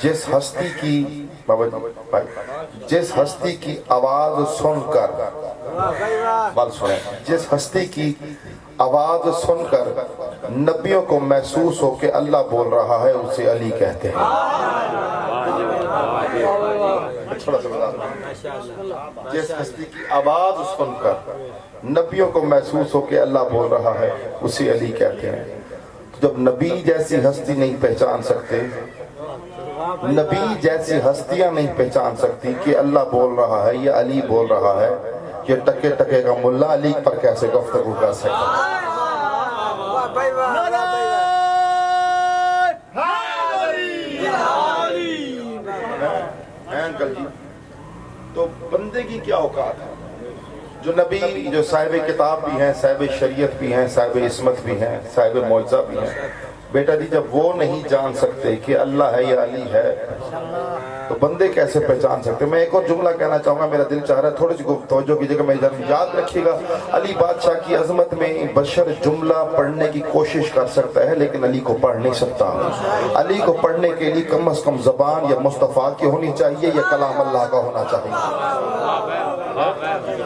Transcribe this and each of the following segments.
جس ہستی کی جس ہستی کی آواز سن کر بات سنیں، جس ہستی کی آواز سن کر نبیوں کو محسوس ہو کہ اللہ بول رہا ہے اسے علی کہتے ہیں۔ جس ہستی کی آواز سن کر نبیوں کو محسوس ہو کہ اللہ بول رہا ہے اسے علی کہتے ہیں۔ جب نبی جیسی ہستی نہیں پہچان سکتے، نبی جیسی ہستیاں نہیں پہچان سکتی کہ اللہ بول رہا ہے یا علی بول رہا ہے، یہ ٹکے ٹکے کا ملا علی پر کیسے گفتگو کر سکتا ہے؟ انکل جی، تو بندے کی کیا اوقات ہے؟ جو نبی، جو صاحب کتاب بھی ہیں، صاحب شریعت بھی ہیں، صاحب عصمت بھی ہیں، صاحب معجزہ بھی ہیں، بیٹا جی جب وہ نہیں جان سکتے کہ اللہ ہے یا علی ہے تو بندے کیسے پہچان سکتے؟ میں ایک اور جملہ کہنا چاہوں گا، میرا دل چاہ رہا ہے تھوڑی سی توجہ کیجئے گا، میں یاد رکھیے گا، علی بادشاہ کی عظمت میں بشر جملہ پڑھنے کی کوشش کر سکتا ہے لیکن علی کو پڑھ نہیں سکتا۔ علی کو پڑھنے کے لیے کم از کم زبان یا مصطفیٰ کی ہونی چاہیے یا کلام اللہ کا ہونا چاہیے۔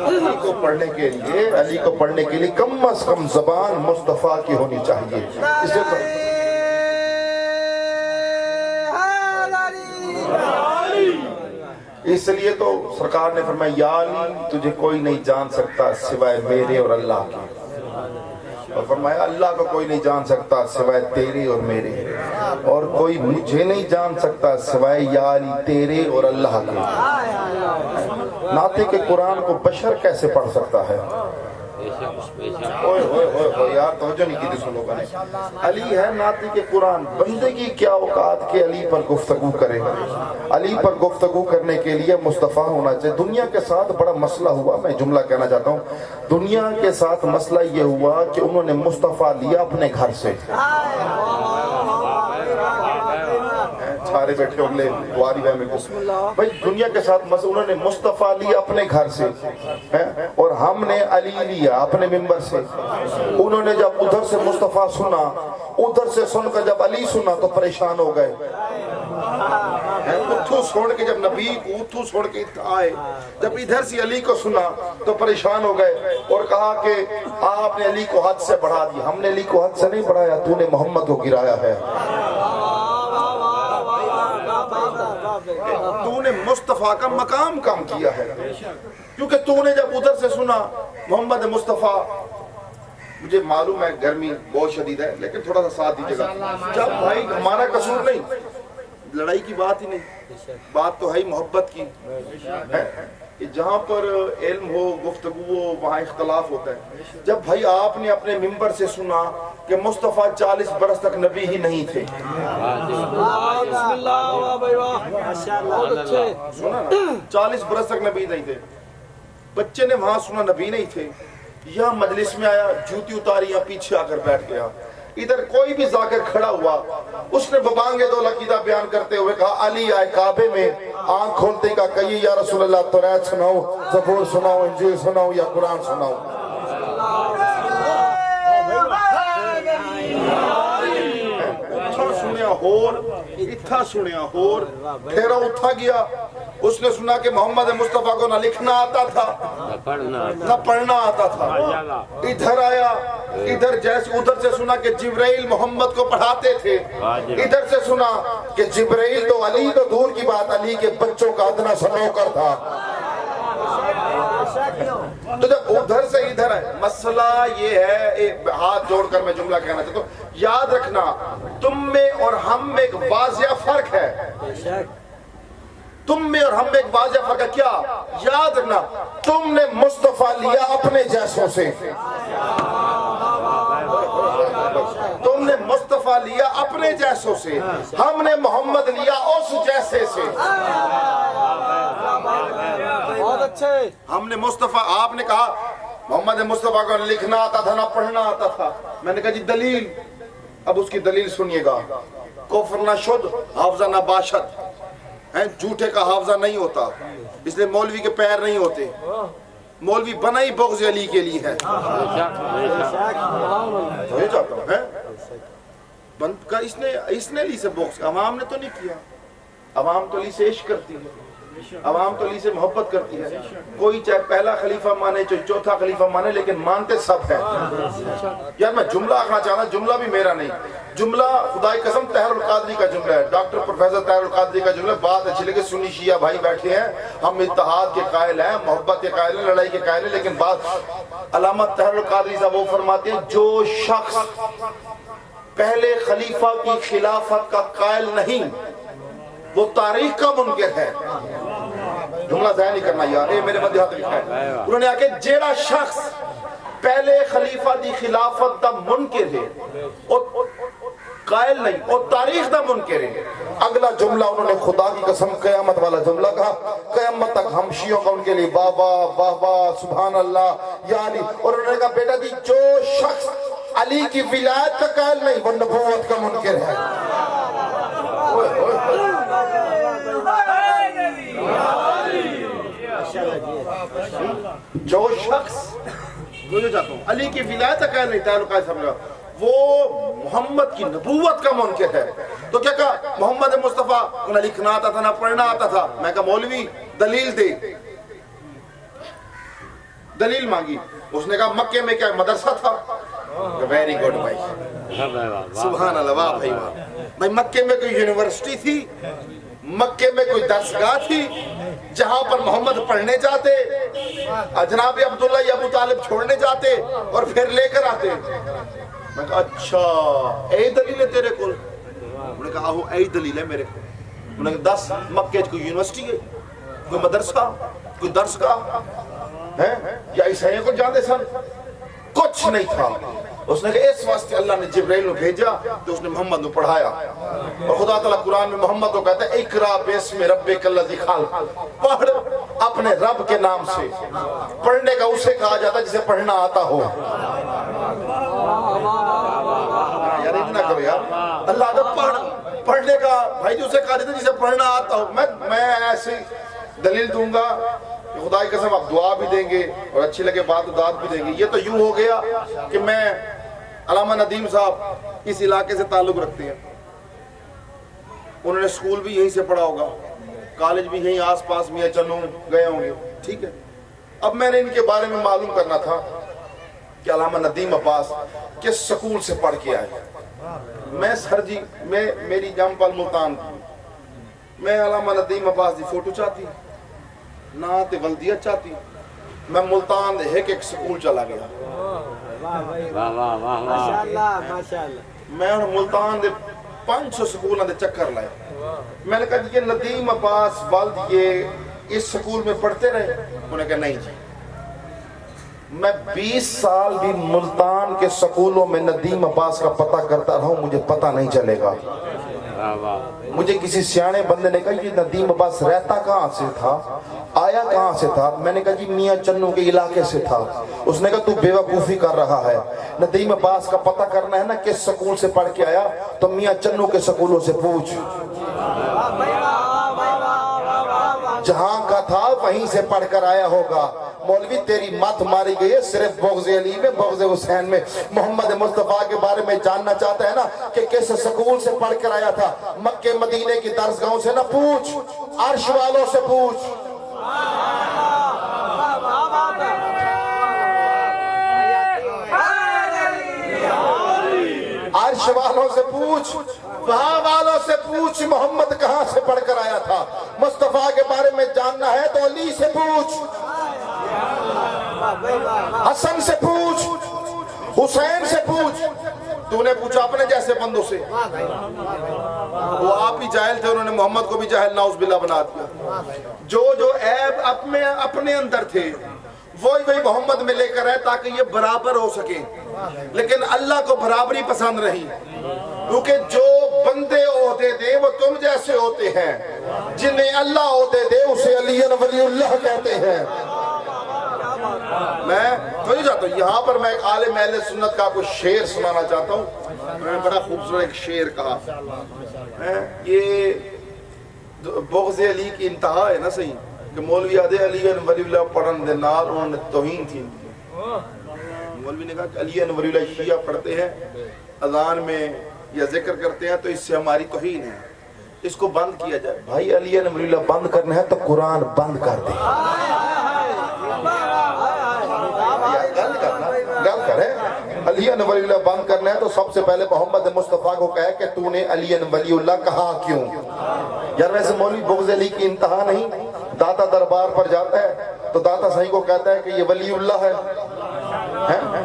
علی کو پڑھنے کے لیے کم از کم زبان مصطفیٰ کی ہونی چاہیے۔ اس لیے تو سرکار نے فرمایا یا علی تجھے کوئی نہیں جان سکتا سوائے میرے اور اللہ کے، اور فرمایا اللہ کو کوئی نہیں جان سکتا سوائے تیرے اور میرے، اور کوئی مجھے نہیں جان سکتا سوائے یا علی تیرے اور اللہ کے۔ ناطق قرآن کو بشر کیسے پڑھ سکتا ہے؟ یار توجہ نہیں کی تھی سن لوگوں نے۔ علی ہے ناطق قرآن، بندے کی کیا اوقات کہ علی پر گفتگو کرے؟ علی پر گفتگو کرنے کے لیے مصطفیٰ ہونا چاہیے۔ دنیا کے ساتھ بڑا مسئلہ ہوا، میں جملہ کہنا چاہتا ہوں، دنیا کے ساتھ مسئلہ یہ ہوا کہ انہوں نے مصطفیٰ لیا اپنے گھر سے۔ سارے بیٹھے اگلے دواری میں بھائی دنیا کے ساتھ انہوں نے مصطفیٰ لیا اپنے گھر سے اور ہم نے علی لیا اپنے ممبر سے۔ انہوں نے جب ادھر سے مصطفیٰ سنا، ادھر سے سن کر جب علی سنا تو پریشان ہو گئے۔ اتھو چھوڑ کے جب نبی کو اتھو چھوڑ کے آئے، جب ادھر سے علی کو سنا تو پریشان ہو گئے اور کہا کہ آپ نے علی کو حد سے بڑھا دیا۔ ہم نے علی کو حد سے نہیں بڑھایا، تو نے محمد کو گرایا ہے۔ تو نے مصطفیٰ کا مقام کم کیا ہے، کیونکہ تو نے جب ادھر سے سنا محمد مصطفیٰ، مجھے معلوم ہے گرمی بہت شدید ہے لیکن تھوڑا سا ساتھ دیجیے گا، جب بھائی ہمارا قصور نہیں، لڑائی کی بات ہی نہیں، بات تو ہے محبت کی ہے، جہاں پر علم ہو گفتگو ہو وہاں اختلاف ہوتا ہے۔ جب بھائی آپ نے اپنے ممبر سے سنا کہ مصطفیٰ 40 برس تک نبی ہی نہیں تھے، سنا نا 40 برس تک نبی نہیں تھے، بچے نے وہاں سنا نبی نہیں تھے، یہاں مجلس میں آیا جوتی اتاری یا پیچھے آ کر بیٹھ گیا، ادھر کوئی بھی ذاکر کھڑا ہوا، اس نے ببانگے دو عقیدہ بیان کرتے ہوئے کہا علی آئے کعبے میں، آنکھ کھولتے کا کہیے یا رسول اللہ توریت سناؤ، زبور سناؤ، انجیل سناؤ یا قرآن سناؤ۔ اتھا سنیا ہور پھیرا اتھا گیا، اس نے سنا کہ محمد مصطفیٰ کو نہ لکھنا آتا تھا نہ پڑھنا آتا تھا، ادھر آیا، ادھر جیسے ادھر سے سنا کہ جبرائیل محمد کو پڑھاتے تھے، ادھر سے سنا کہ جبرائیل تو علی تو دور کی بات علی کے بچوں کا ادنا سا نوکر تھا۔ تو جب ادھر سے ادھر ہے، مسئلہ یہ ہے، ہاتھ جوڑ کر میں جملہ کہنا چاہتا ہوں، یاد رکھنا تم میں اور ہم میں ایک واضح فرق ہے، تم میں اور ہم میں ایک واضح فرق ہے، کیا؟ یاد رکھنا تم نے مصطفیٰ لیا اپنے جیسوں سے، تم نے مصطفیٰ لیا اپنے جیسوں سے، ہم نے محمد لیا اس جیسے سے۔ بہت اچھے، ہم نے مصطفیٰ، آپ نے کہا محمد مصطفیٰ کو لکھنا آتا تھا نہ پڑھنا آتا تھا، میں نے کہا جی دلیل، اب اس کی دلیل سنیے گا، کفر نہ شد حافظہ نہ باشد، جھوٹے کا حافظہ نہیں ہوتا، اس لیے مولوی کے پیر نہیں ہوتے، مولوی بنا ہی بغض علی کے لیے ہے، یہ چاہتا ہوں بند کا اس نے علی سے بغض، عوام نے تو نہیں کیا، عوام تو علی سے عشق کرتی ہے، عوام تو علی سے محبت کرتی ہے، کوئی چاہے پہلا خلیفہ مانے چاہے چوتھا خلیفہ مانے، لیکن مانتے سب ہیں۔ یار میں جملہ آخنا چاہتا، جملہ بھی میرا نہیں، جملہ خدائی قسم طاہر القادری کا جملہ ہے، ڈاکٹر پروفیسر طاہر القادری کا جملہ، بات اچھی لگے، سنی شیعہ بھائی بیٹھے ہیں، ہم اتحاد کے قائل ہیں، محبت کے قائل ہیں، لڑائی کے قائل ہیں، لیکن بات علامہ طاہر القادری صاحب وہ فرماتے ہیں جو شخص پہلے خلیفہ کی خلافت کا قائل نہیں وہ تاریخ کا منکر ہے۔ جملہ ضائع نہیں کرنا یار، اے میرے مدی ہاتھ لکھا ہے، انہوں نے آکے جیڑا شخص پہلے خلیفہ دی خلافت دا منکر ہے قائل نہیں، اور تاریخ دا منکر ہے۔ اگلا جملہ انہوں نے خدا کی قسم قیامت والا جملہ کہا، قیامت تک ہم شیعوں کا ان کے لیے واہ واہ واہ واہ سبحان اللہ یا علی، اور انہوں نے کہا بیٹا جی جو شخص علی کی ولایت کا قائل نہیں وہ نبوت کا منکر ہے۔ جو شخص جو چاہتا ہوں علی کی ولایت کا قائل نہیں، تعلق ہے سمجھا، وہ محمد کی نبوت کا منکر ہے۔ تو کیا کہا محمد مصطفیٰ نہ لکھنا آتا تھا نہ پڑھنا آتا تھا، میں کہا مولوی دلیل دے، دلیل مانگی، اس نے کہا مکے میں کیا مدرسہ تھا؟ ویری گڈ بھائی، سبحان اللہ، واہ بھائی واہ بھائی، مکے میں کوئی یونیورسٹی تھی، مکے میں کوئی درسگاہ تھی جہاں پر محمد پڑھنے جاتے، جناب عبداللہ یا ابو طالب چھوڑنے جاتے اور پھر لے کر آتے؟ میں کہا اچھا اے دلیل ہے تیرے کول؟ انہوں نے کہا آہو اے دلیل ہے میرے کول۔ انہوں نے کہا 10 مکے کوئی یونیورسٹی ہے، کوئی مدرسہ، کوئی درسگاہ ہے یا عیسائیوں کو جاندے سن؟ کچھ نہیں تھا۔ اس نے کہا اس واسطے اللہ نے جبرائیل کو بھیجا تو اس نے محمد کو پڑھایا، اور خدا تعالیٰ قرآن میں محمد کو کہتا ہے اقرا باسم ربک الذی خلق، پڑھ اپنے رب کے نام سے۔ پڑھنے کا اسے کہا جاتا ہے جسے پڑھنا آتا ہو۔ یار اتنا کرو یار، اللہ کا پڑھنے کا بھائی جو اسے کہا جاتا ہے جسے پڑھنا آتا ہو۔ میں ایسی دلیل دوں گا، خدا کی قسم آپ دعا بھی دیں گے اور اچھی لگے بات و داد بھی دیں گے۔ یہ تو یوں ہو گیا کہ میں علامہ ندیم صاحب اس علاقے سے تعلق رکھتے ہیں، انہوں نے سکول بھی یہیں سے پڑھا ہوگا، کالج بھی یہیں آس پاس میاں چنو گئے ہوں گے، ٹھیک ہے۔ اب میں نے ان کے بارے میں معلوم کرنا تھا کہ علامہ ندیم عباس کس سکول سے پڑھ کے آئے۔ میں سر جی میری جم پل ملتان تھی، میں علامہ ندیم عباس دی فوٹو چاہتی نہ تے ولدیت چاہتی، میں ملتان دے ایک سکول چلا گیا، میں ملتان دے 500 سکولوں دے چکر لائے۔ میں نے کہا یہ ندیم عباس والد یہ اس سکول میں پڑھتے رہے؟ انہوں نے کہا نہیں جی، میں 20 سال بھی ملتان کے سکولوں میں ندیم عباس کا پتہ کرتا رہا ہوں، مجھے پتہ نہیں چلے گا۔ مجھے کسی سیانے بندے نے کہا یہ ندیم عباس رہتا کہاں سے تھا، آیا کہاں سے تھا؟ میں نے کہا جی میاں چنو کے علاقے سے تھا۔ اس نے کہا تو بیوقوفی کر رہا ہے، ندیم عباس کا پتہ کرنا ہے نا کس سکول سے پڑھ کے آیا تو میاں چنو کے سکولوں سے پوچھ، جہاں کا تھا وہیں سے پڑھ کر آیا ہوگا۔ مولوی تیری مت ماری گئی ہے صرف بغض علی میں، بغض حسین میں۔ محمد مصطفیٰ کے بارے میں جاننا چاہتا ہے نا کہ کس سکول سے پڑھ کر آیا تھا؟ مکے مدینے کی درسگاہوں سے نہ پوچھ، عرش والوں سے پوچھ۔ عرش والوں سے پوچھ، وہاں والوں سے پوچھ محمد کہاں سے پڑھ کر آیا تھا۔ مصطفیٰ کے بارے میں جاننا ہے تو علی سے پوچھ، حسن سے پوچھ، حسین سے پوچھ۔ تو نے پوچھا اپنے جیسے بندوں سے، وہ آپ ہی جاہل تھے، انہوں نے محمد کو بھی جاہل نعوذ باللہ بنا دیا۔ جو عیب اپنے اندر تھے وہی محمد میں لے کر آئے تاکہ یہ برابر ہو سکے، لیکن اللہ کو برابری پسند رہی، کیونکہ جو بندے عہدے دے وہ تم جیسے ہوتے ہیں، جنہیں اللہ عہدے دے اسے علی ولی اللہ کہتے ہیں۔ میں تو نہیں چاہتا ہوں، یہاں پر میں ایک عالم اہل سنت کا کوئی شعر سنانا چاہتا ہوں۔ میں نے بڑا خوبصورت ایک شعر کہا، یہ بغض علی کی انتہا ہے نا صحیح، کہ مولوی آدھے علی ولی اللہ پڑھن دے نال انہوں نے توہین تھی۔ مولوی نے کہا کہ علی ولی اللہ شیعہ پڑھتے ہیں اذان میں یا ذکر کرتے ہیں تو اس سے ہماری توہین ہے، اس کو بند کیا جائے. بھائی علی ولی اللہ بند کرنا ہے تو قرآن بند کر دے. گل کرے علی ولی اللہ بند کرنا ہے تو سب سے پہلے محمد مصطفیٰ کو کہے کہ تو نے علی ولی اللہ کہا کیوں. یار ویسے مولوی بغض علی کی انتہا نہیں. داتا دربار پر جاتا ہے تو داتا صحیح کو کہتا ہے کہ یہ ولی اللہ ہے.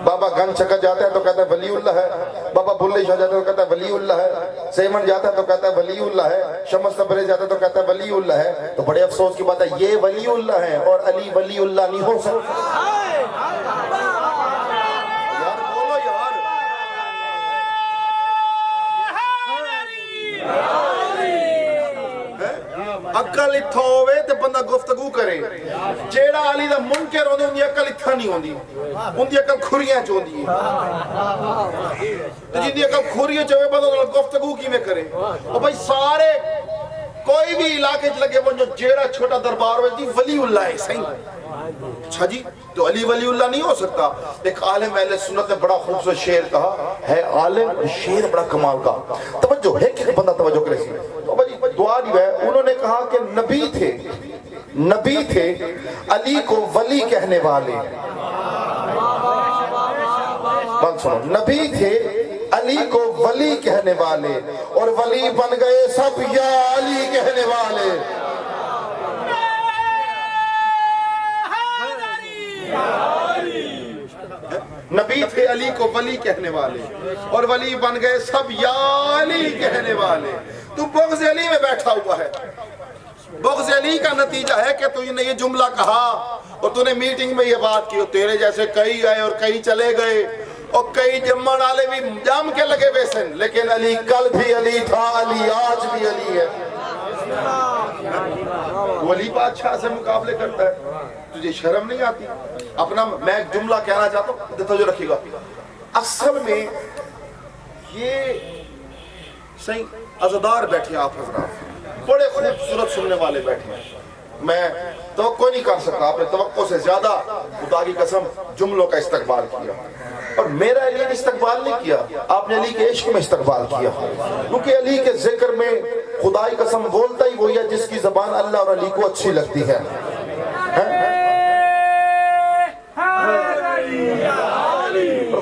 بابا گن چکر جاتا ہے تو کہتا ہے ولی اللہ ہے. بابا بلے شاہ جاتا ہے تو کہتا ہے ولی اللہ ہے. سیمن جاتا ہے تو کہتا ہے ولی اللہ ہے. شمس تبریز جاتا ہے تو کہتا ہے ولی اللہ ہے. تو بڑے افسوس کی بات ہے یہ ولی اللہ ہے اور علی ولی اللہ نہیں ہو سکتا. یار بولو یار. عقل اتھا ہوئے تے بندہ گفتگو کرے. جیڑا علی دا منکر ہوندے ان دی عقل اتھا نہیں ہوندی. ان دی عقل کھریاں چوندی ہے. تو جن دی عقل کھریاں چوے بندہ گفتگو کی میں کرے. اور بھائی سارے کوئی بھی علاقے چ لگے وہ جو جیڑا چھوٹا دربار ہوئے دی ولی اللہ ہے صحیح. اچھا جی تو علی ولی اللہ نہیں ہو سکتا. ایک عالم اہل سنت نے بڑا خوبصورت شعر کہا ہے. عالم شعر بڑا کمال کا. توجہ ہے کہ بندہ توجہ کرے سی. تو بھائی دعا دی ہے. انہوں نے کہا کہ نبی تھے علی کو ولی کہنے والے. بات سنو. نبی تھے علی کو ولی کہنے والے اور ولی بن گئے سب یا علی کہنے والے. نبی تھے علی کو ولی کہنے والے اور ولی بن گئے سب یا علی کہنے والے. تو بغض علی میں بیٹھا ہوا ہے. بغض علی کا نتیجہ ہے کہ تو نے یہ جملہ کہا اور تو نے میٹنگ میں یہ بات کی اور تیرے جیسے کئی آئے اور کئی چلے گئے اور کئی جمعن والے بھی جام کے لگے بیسن. لیکن علی کل بھی علی تھا, علی آج بھی علی ہے. ولی بادشاہ سے مقابلے کرتا ہے. تجھے شرم نہیں آتی؟ اپنا میں ایک جملہ کہنا چاہتا ہوں توجہ رکھیے گا. اصل میں یہ صحیح عزادار بیٹھے آپ حضرات بڑے خوبصورت سننے والے بیٹھے ہیں. میں توقع نہیں کر سکتا. آپ نے توقع سے زیادہ خدا کی قسم جملوں کا استقبال کیا اور میرا علی نے استقبال نہیں کیا. آپ نے علی کے عشق میں استقبال کیا کیونکہ علی کے ذکر میں خدا کی قسم بولتا ہی وہی ہے جس کی زبان اللہ اور علی کو اچھی لگتی ہے.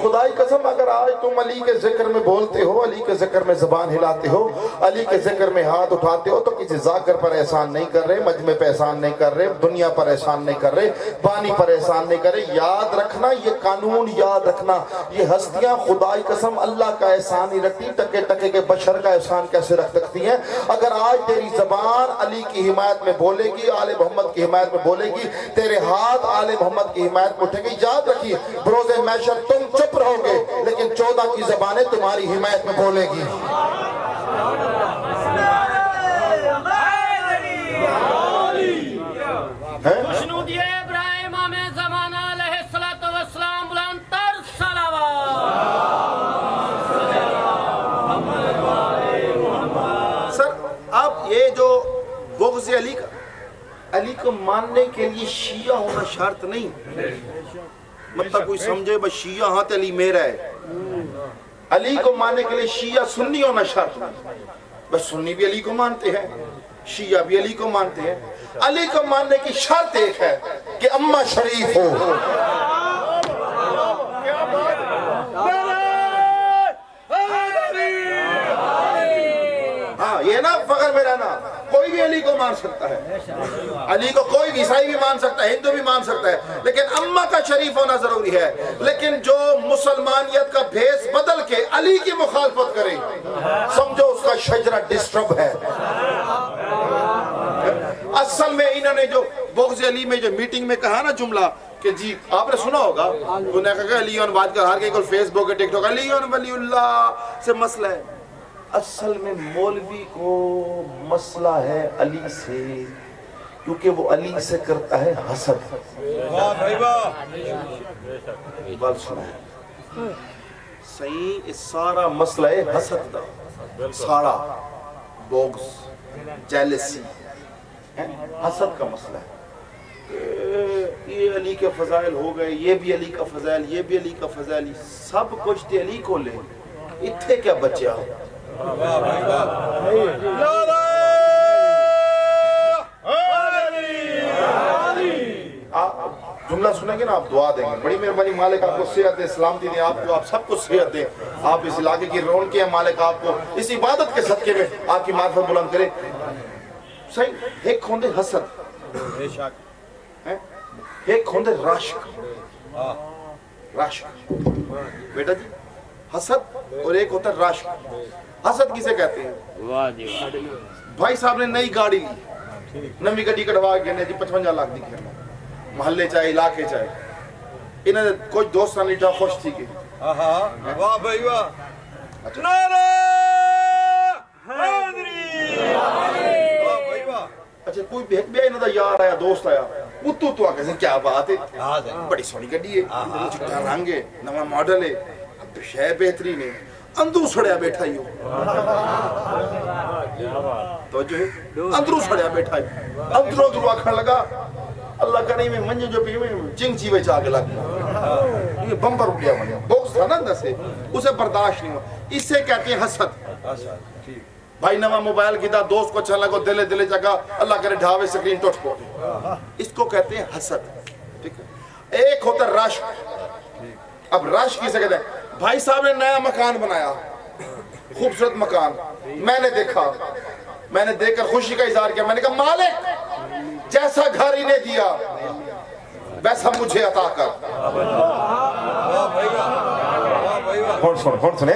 خدا کی قسم اگر آج تم علی کے ذکر میں بولتے ہو, علی کے ذکر میں زبان ہلاتے ہو, علی کے ذکر میں ہاتھ اٹھاتے ہو تو کسی ذاکر پر احسان نہیں کر رہے, مجمع پر احسان نہیں کر رہے, دنیا پر احسان نہیں کر رہے, بانی پر احسان نہیں کر رہے. یاد رکھنا یہ قانون, یاد رکھنا یہ ہستیاں خدا کی قسم اللہ کا احسان نہیں رکھتی, ٹکے ٹکے کے بشر کا احسان کیسے رکھ سکتی ہیں. اگر آج تیری زبان علی کی حمایت میں بولے گی, آل محمد کی حمایت میں بولے گی, تیرے ہاتھ آل محمد کی حمایت میں اٹھیں گے. یاد رکھیے بروز محشر تم چپ رہو گے لیکن 14 کی زبانیں تمہاری حمایت میں بولے گی. سر اب یہ جو بغض علی کا, علی کو ماننے کے لیے شیعہ ہونا شرط نہیں. مطلب کوئی سمجھے بس شیعہ ہاں علی میرا ہے. علی کو ماننے کے لیے شیعہ سنی ہونا شرط نہیں. بس سنی بھی علی کو مانتے ہیں, شیعہ بھی علی کو مانتے ہیں. علی کو ماننے کی شرط ایک ہے کہ اماں شریف ہو. ہاں یہ نا فخر میں رہنا. کوئی بھی علی کو مان سکتا ہے, علی کو کوئی بھی عیسائی بھی مان سکتا ہے, ہندو بھی مان سکتا ہے, لیکن اماں کا شریف ہونا ضروری ہے. لیکن جو مسلمانیت کا بھیس بدل کے علی کی مخالفت کرے سمجھو اس کا شجرہ ڈسٹرب ہے. اصل میں انہوں نے جو بغض علی میں جو میٹنگ میں کہا نا جملہ کہ جی آپ نے سنا ہوگا, انہوں نے کہا علی بات کر ہر کے کوئی فیس بک ٹک ٹاک علی ولی اللہ سے مسئلہ ہے. اصل میں مولوی کو مسئلہ ہے علی سے کیونکہ وہ علی سے کرتا ہے حسد. بات سنا صحیح, اس سارا مسئلہ ہے حسد دا, سارا بغض, جیلسی, حسد کا مسئلہ ہے. یہ علی کے فضائل ہو گئے, یہ بھی علی کا فضائل, یہ بھی علی کا فضائل, سب کچھ تے علی کو لے, اتھے کیا بچیا. جملہ سنیں گے نا آپ دعا دیں گے. بڑی مہربانی مالک آپ کو صحت دے, سلامتی دے, آپ کو, آپ سب کو صحت دے, آپ اس علاقے کی رونقیں ہیں مالک, آپ کو اس عبادت کے صدقے میں آپ کی معرفت بلند کرے. صحیح, ایک ہوندے حسد, ایک ہوندے راشق. راشق بیٹا جی, حسد اور ایک ہوتا ہے راشق. حسد کسے کہتے ہیں؟ بھائی صاحب نے نئی گاڑی لی, نوی گڈی کڑوا کے گئے جی 55 لاکھ دی کھیلنا, محلے چاہے علاقے چاہے, انہیں کوئی دوست نہ لیٹا خوش تھی کہ واہ بھائی واہ, نعرہ حیدری, واہ بھائی واہ. اچھا کوئی بیا انہوں دا یار آیا, دوست آیا, اتو تو آگے سے کیا بات ہے, بڑی سونی گڈی ہے, چٹا رنگ ہے, نواں ماڈل ہے, شے بہترین ہے, اندرو سڑیا بیٹھا ہی ہو. تو جو ہے اندرو سڑیا بیٹھا ہی, اندرو آکھن لگا اللہ کا نہیں میں منجے جو پی میں چنگ چیوے چاہ کے لگ گیا, یہ بمپر اٹھیا منیا, بوکس تھا نا اندر سے, اسے برداشت نہیں ہوا. اس سے کہتے ہیں حسد. بھائی نواں موبائل کی دا, دوست کو اچھا لگا, دلے دلے جگہ اللہ کرے ڈھاوے سکرین ٹوٹ پوٹے, اس کو کہتے ہیں حسد. ٹھیک ہے, ایک ہوتا ہے راشق. اب راشق کسے کہتے ہیں؟ بھائی صاحب نے نیا مکان بنایا, خوبصورت مکان, میں نے دیکھا, میں نے دیکھ کر خوشی کا اظہار کیا, میں نے کہا مالک جیسا گھر ہی نے دیا ویسا مجھے عطا کر. ہون سنے,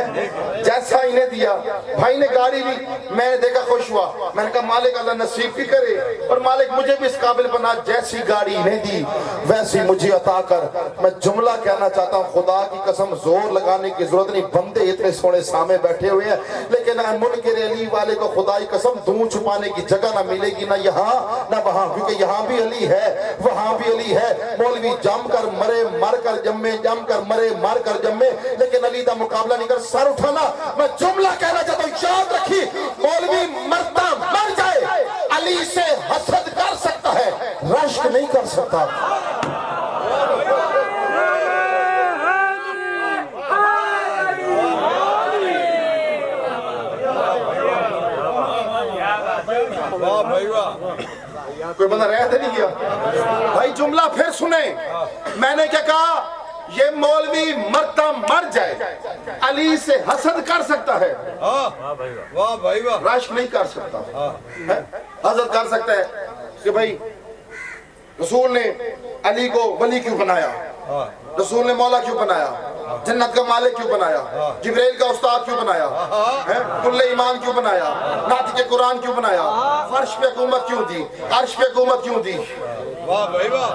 جیسا ہی نے دیا, بھائی نے گاڑی لی, میں نے دیکھا خوش ہوا, میں نے کہا مالک اللہ نصیب بھی کرے, اور مالک مجھے بھی اس قابل بنا, جیسی گاڑی نے دی ویسی مجھے عطا کر. میں جملہ کہنا چاہتا ہوں, خدا کی قسم زور لگانے کی ضرورت نہیں, بندے اتنے سونے سامنے بیٹھے ہوئے ہیں, لیکن منکر علی والے کو خدا کی قسم دوں چھپانے کی جگہ نہ ملے گی, نہ یہاں نہ وہاں, کیونکہ یہاں بھی علی ہے وہاں بھی علی ہے. مولوی جم کر مرے, مر کر جمے, جم کر مرے, مر کر جمے, لیکن علی دا مقابلہ نہیں کر. سر اٹھانا, میں جملہ کہنا چاہتا ہوں, یاد رکھی, مولوی مرتا مر جائے علی سے حسد کر سکتا ہے, رشک نہیں کر سکتا. واہ بھائی واہ. کوئی بندہ رہتے نہیں گیا بھائی. جملہ پھر سنیں, میں نے کیا کہا, یہ مولوی مرتا مر جائے علی سے حسد کر سکتا ہے, واہ بھائی واہ. راشق نہیں کر سکتا. حسد کر سکتا ہے کہ بھائی رسول نے علی کو ولی کیوں بنایا, رسول نے مولا کیوں بنایا, جنت کا مالک کیوں بنایا, جبریل کا استاد کیوں بنایا, کل ایمان کیوں بنایا, ناطق قرآن کیوں بنایا, فرش پہ حکومت کیوں دی, عرش پہ حکومت کیوں دی. واہ بھائی واہ.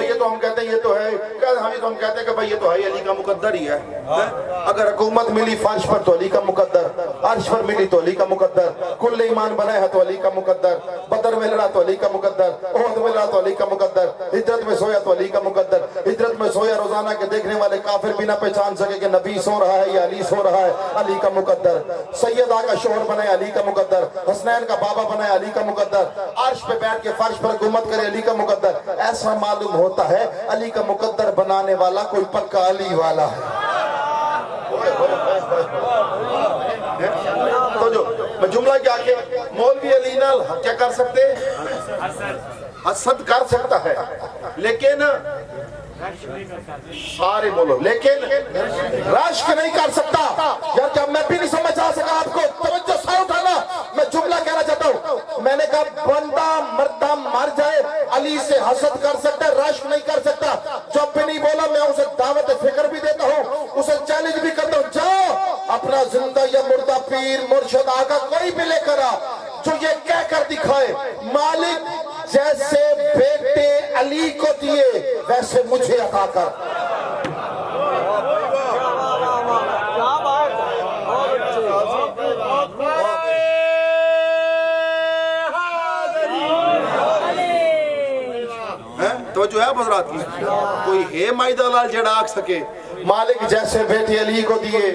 یہ تو ہم کہتے ہیں, یہ تو ہے, ہم کہتے ہیں کہ بھئی یہ تو ہے علی کا مقدر ہی ہے. اگر حکومت ملی فرش پر تو علی کا مقدر, عرش پر ملی تو علی کا مقدر, کل ایمان بنایا ہے تو علی کا مقدر, بدر میں لڑا تو علی کا مقدر, احد میں لڑا تو علی کا مقدر, ہجرت میں سویا تو علی کا مقدر. ہجرت میں سویا روزانہ کے دیکھنے والے کافر بھی نہ پہچان سکے کہ نبی سو رہا ہے یا علی سو رہا ہے, علی کا مقدر. سیدہ کا شوہر بنایا علی کا مقدر, حسنین کا بابا بنایا علی کا مقدر, عرش پہ بیٹھ کے فرش پر حکومت کرے علی کا مقدر. ایسا معلوم ہوتا ہے علی کا مقدر بنانے والا کوئی پکا علی والا ہے. تو جو میں جملہ کیا کہ مولوی علی نال کیا کر سکتے, حسد کر سکتا ہے, لیکن سارے بولو لیکن رشک نہیں کر سکتا. یار کیا میں بھی نہیں سمجھ آ سکا آپ کو, توجہ سے اٹھانا, میں جملہ کہنا چاہتا ہوں. میں نے کہا بندہ مرتا مر جائے علی سے حسد کر سکتا ہے, رشک نہیں کر سکتا. جب بھی نہیں بولا میں اسے دعوت فکر بھی دیتا ہوں, اسے چیلنج بھی کرتا ہوں, جاؤ اپنا زندہ یا مردہ پیر مرشد آقا کوئی بھی لے کر آ جو یہ کہہ کر دکھائے مالک جیسے بیٹے علی کو دیے ویسے مجھے عطا کر. توجہ ہے حضرات کی, کوئی ہے مائدہ لال جڑا آکھ سکے مالک جیسے بیٹے علی کو دیے.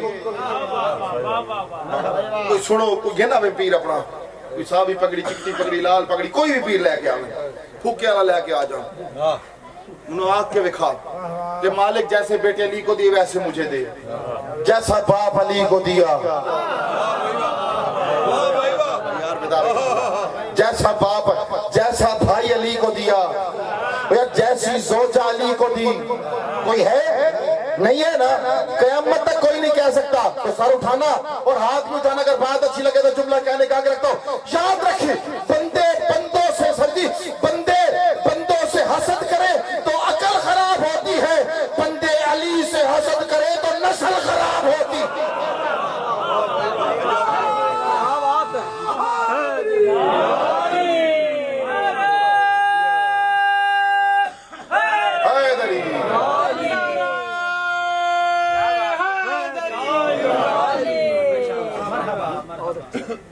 کوئی سنو, کوئی گھنا میں پیر اپنا, کوئی صحابی پگڑی, چکتی پگڑی, لال پگڑی, کوئی بھی پیر لے کے آنے, پھوکے والا لے کے آ جاؤں, انہوں آکھ کے وکھا کہ مالک جیسے بیٹے علی کو دیے ویسے مجھے دے, جیسا باپ علی کو دیا. یار بیدار جیسا باپ جیسا بھائی علی کو دیا یا جیسی زوجہ علی کو دی کوئی ہے؟ نہیں ہے نا. قیامت تک کوئی نہیں کہہ سکتا. تو سر اٹھانا اور ہاتھ میں اٹھانا. اگر بات اچھی لگے تو جملہ کہنے کا آگے رکھتا ہوں. یاد رکھیں بندے بندوں سے سردی بندے بندوں سے حسد کرے تو عقل خراب ہوتی ہے. بندے علی سے حسد کرے تو نسل خراب ہوتی.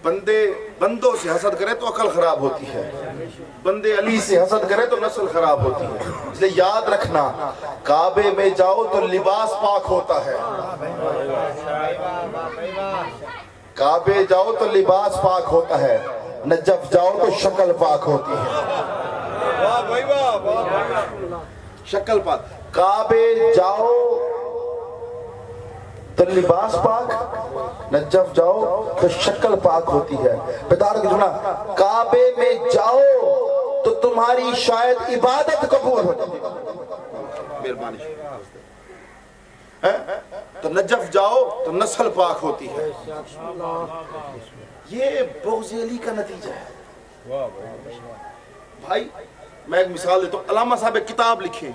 بندے بندوں سے حسد کرے تو عقل خراب ہوتی ہے. بندے علی سے حسد کرے تو نسل خراب ہوتی ہے. اس لیے یاد رکھنا کعبے میں جاؤ تو لباس پاک ہوتا ہے. کعبے جاؤ تو لباس پاک ہوتا ہے. نجف جاؤ تو شکل پاک ہوتی ہے. واہ بھائی واہ واہ. شکل پاک. کعبے جاؤ تو لباس پاک, نجف جاؤ تو شکل پاک ہوتی ہے. بیدار کی سنا کعبے میں جاؤ تو تمہاری شاید عبادت قبول ہو جائے. مہربانی تو نجف جاؤ تو نسل پاک ہوتی ہے. یہ بغض علی کا نتیجہ ہے. بھائی میں ایک مثال دیتا ہوں. علامہ صاحب ایک کتاب لکھی.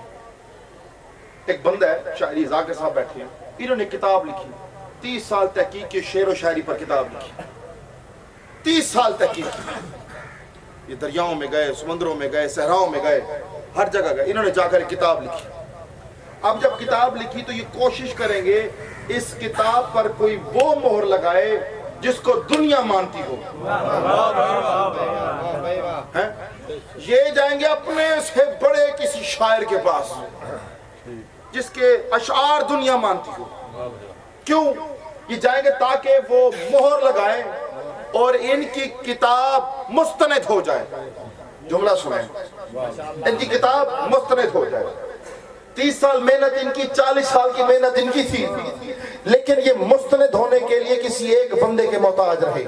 ایک بندہ ہے شاعری ذاکر صاحب بیٹھے ہیں, انہوں نے کتاب لکھی. 30 سال تحقیق کی, شعر و شاعری پر کتاب لکھی. 30 سال تحقیق کی. یہ دریاؤں میں گئے, سمندروں میں گئے, صحراؤں میں گئے, ہر جگہ گئے. انہوں نے جا کر ایک کتاب لکھی. اب جب کتاب لکھی تو یہ کوشش کریں گے اس کتاب پر کوئی وہ مہر لگائے جس کو دنیا مانتی ہو. یہ جائیں گے اپنے سے بڑے کسی شاعر کے پاس جس کے اشعار دنیا مانتی ہو. کیوں؟ یہ جائیں گے تاکہ وہ مہر لگائیں اور ان کی کتاب مستند ہو جائے. جملہ سنیں, ان کی کتاب مستند ہو جائے. 30 سال محنت ان کی, 40 سال کی محنت ان کی تھی, لیکن یہ مستند ہونے کے لیے کسی ایک بندے کے محتاج رہے.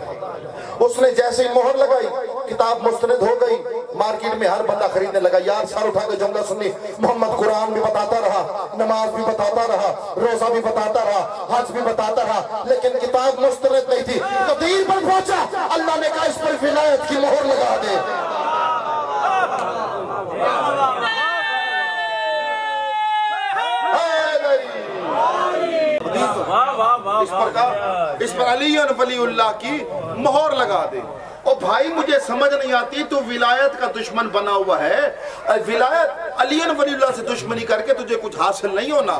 اس نے جیسے ہی مہر لگائی کتاب مستند ہو گئی. مارکیٹ میں ہر بندہ خریدنے لگا. یار سر اٹھا کے جملہ سنی. محمد قرآن بھی بتاتا رہا, نماز بھی بتاتا رہا, روزہ بھی بتاتا رہا, حج بھی بتاتا رہا, لیکن کتاب مستند نہیں تھی. قدیر پر پہنچا, اللہ نے کہا اس پر ولایت کی مہر لگا دے. اس پر علی ولی اللہ کی مہر لگا دے. اور بھائی مجھے سمجھ نہیں آتی, تو ولایت کا دشمن بنا ہوا ہے. ولایت علی ولی اللہ سے دشمنی کر کے تجھے کچھ حاصل نہیں ہونا.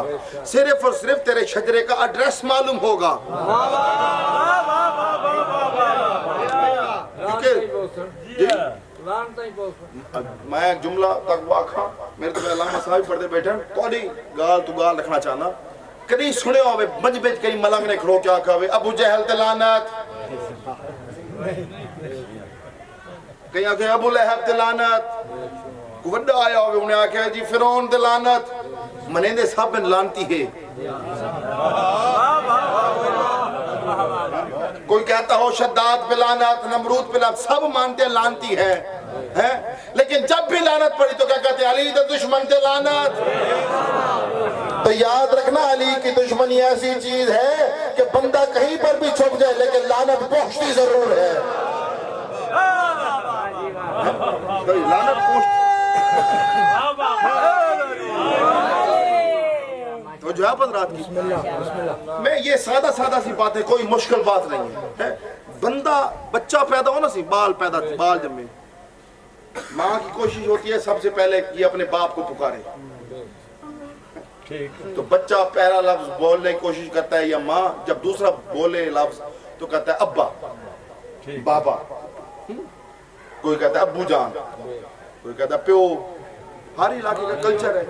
صرف اور صرف تیرے شجرے کا ایڈریس معلوم ہوگا. میں ایک جملہ تقویٰ کھا, میرے تو علامہ صاحب پڑھتے بیٹھے کوئی گال تو گال رکھنا چاہنا. کہیں سنے ہوئے بج بج کہیں ملنگ نے کھڑو کیا کہوے ابو جہل تے لعنت, کہیں آکھے ابو لہب تے لعنت, کوئی وڈا آیا ہوئے انہیں آکھے جی فرعون تے لعنت. منیندے سب میں لانتی ہے. کوئی کہتا ہو شداد پہ لعنت, نمرود پہ لعنت, سب مانتے ہیں لانتی ہے. لیکن جب بھی لعنت پڑی تو کیا کہتے ہیں علی تے دشمن تے لعنت. تو یاد رکھنا علی کی دشمنی ایسی چیز ہے کہ بندہ کہیں پر بھی چھپ جائے لیکن لعنت پہنچتی ضرور ہے. لعنت پہنچتی تو جو ہے حضرات کی. میں یہ سادہ سادہ سی بات ہے, کوئی مشکل بات نہیں ہے. بندہ بچہ پیدا ہو نا سی, بال جمے, ماں کی کوشش ہوتی ہے سب سے پہلے یہ اپنے باپ کو پکارے. تو بچہ پہلا لفظ بولنے کی کوشش کرتا ہے یا ماں, جب دوسرا بولے لفظ تو کہتا ہے ابا, بابا, کوئی کہتا ہے ابو جان, کوئی کہتا ہے پیو. ہر علاقے کا کلچر ہے,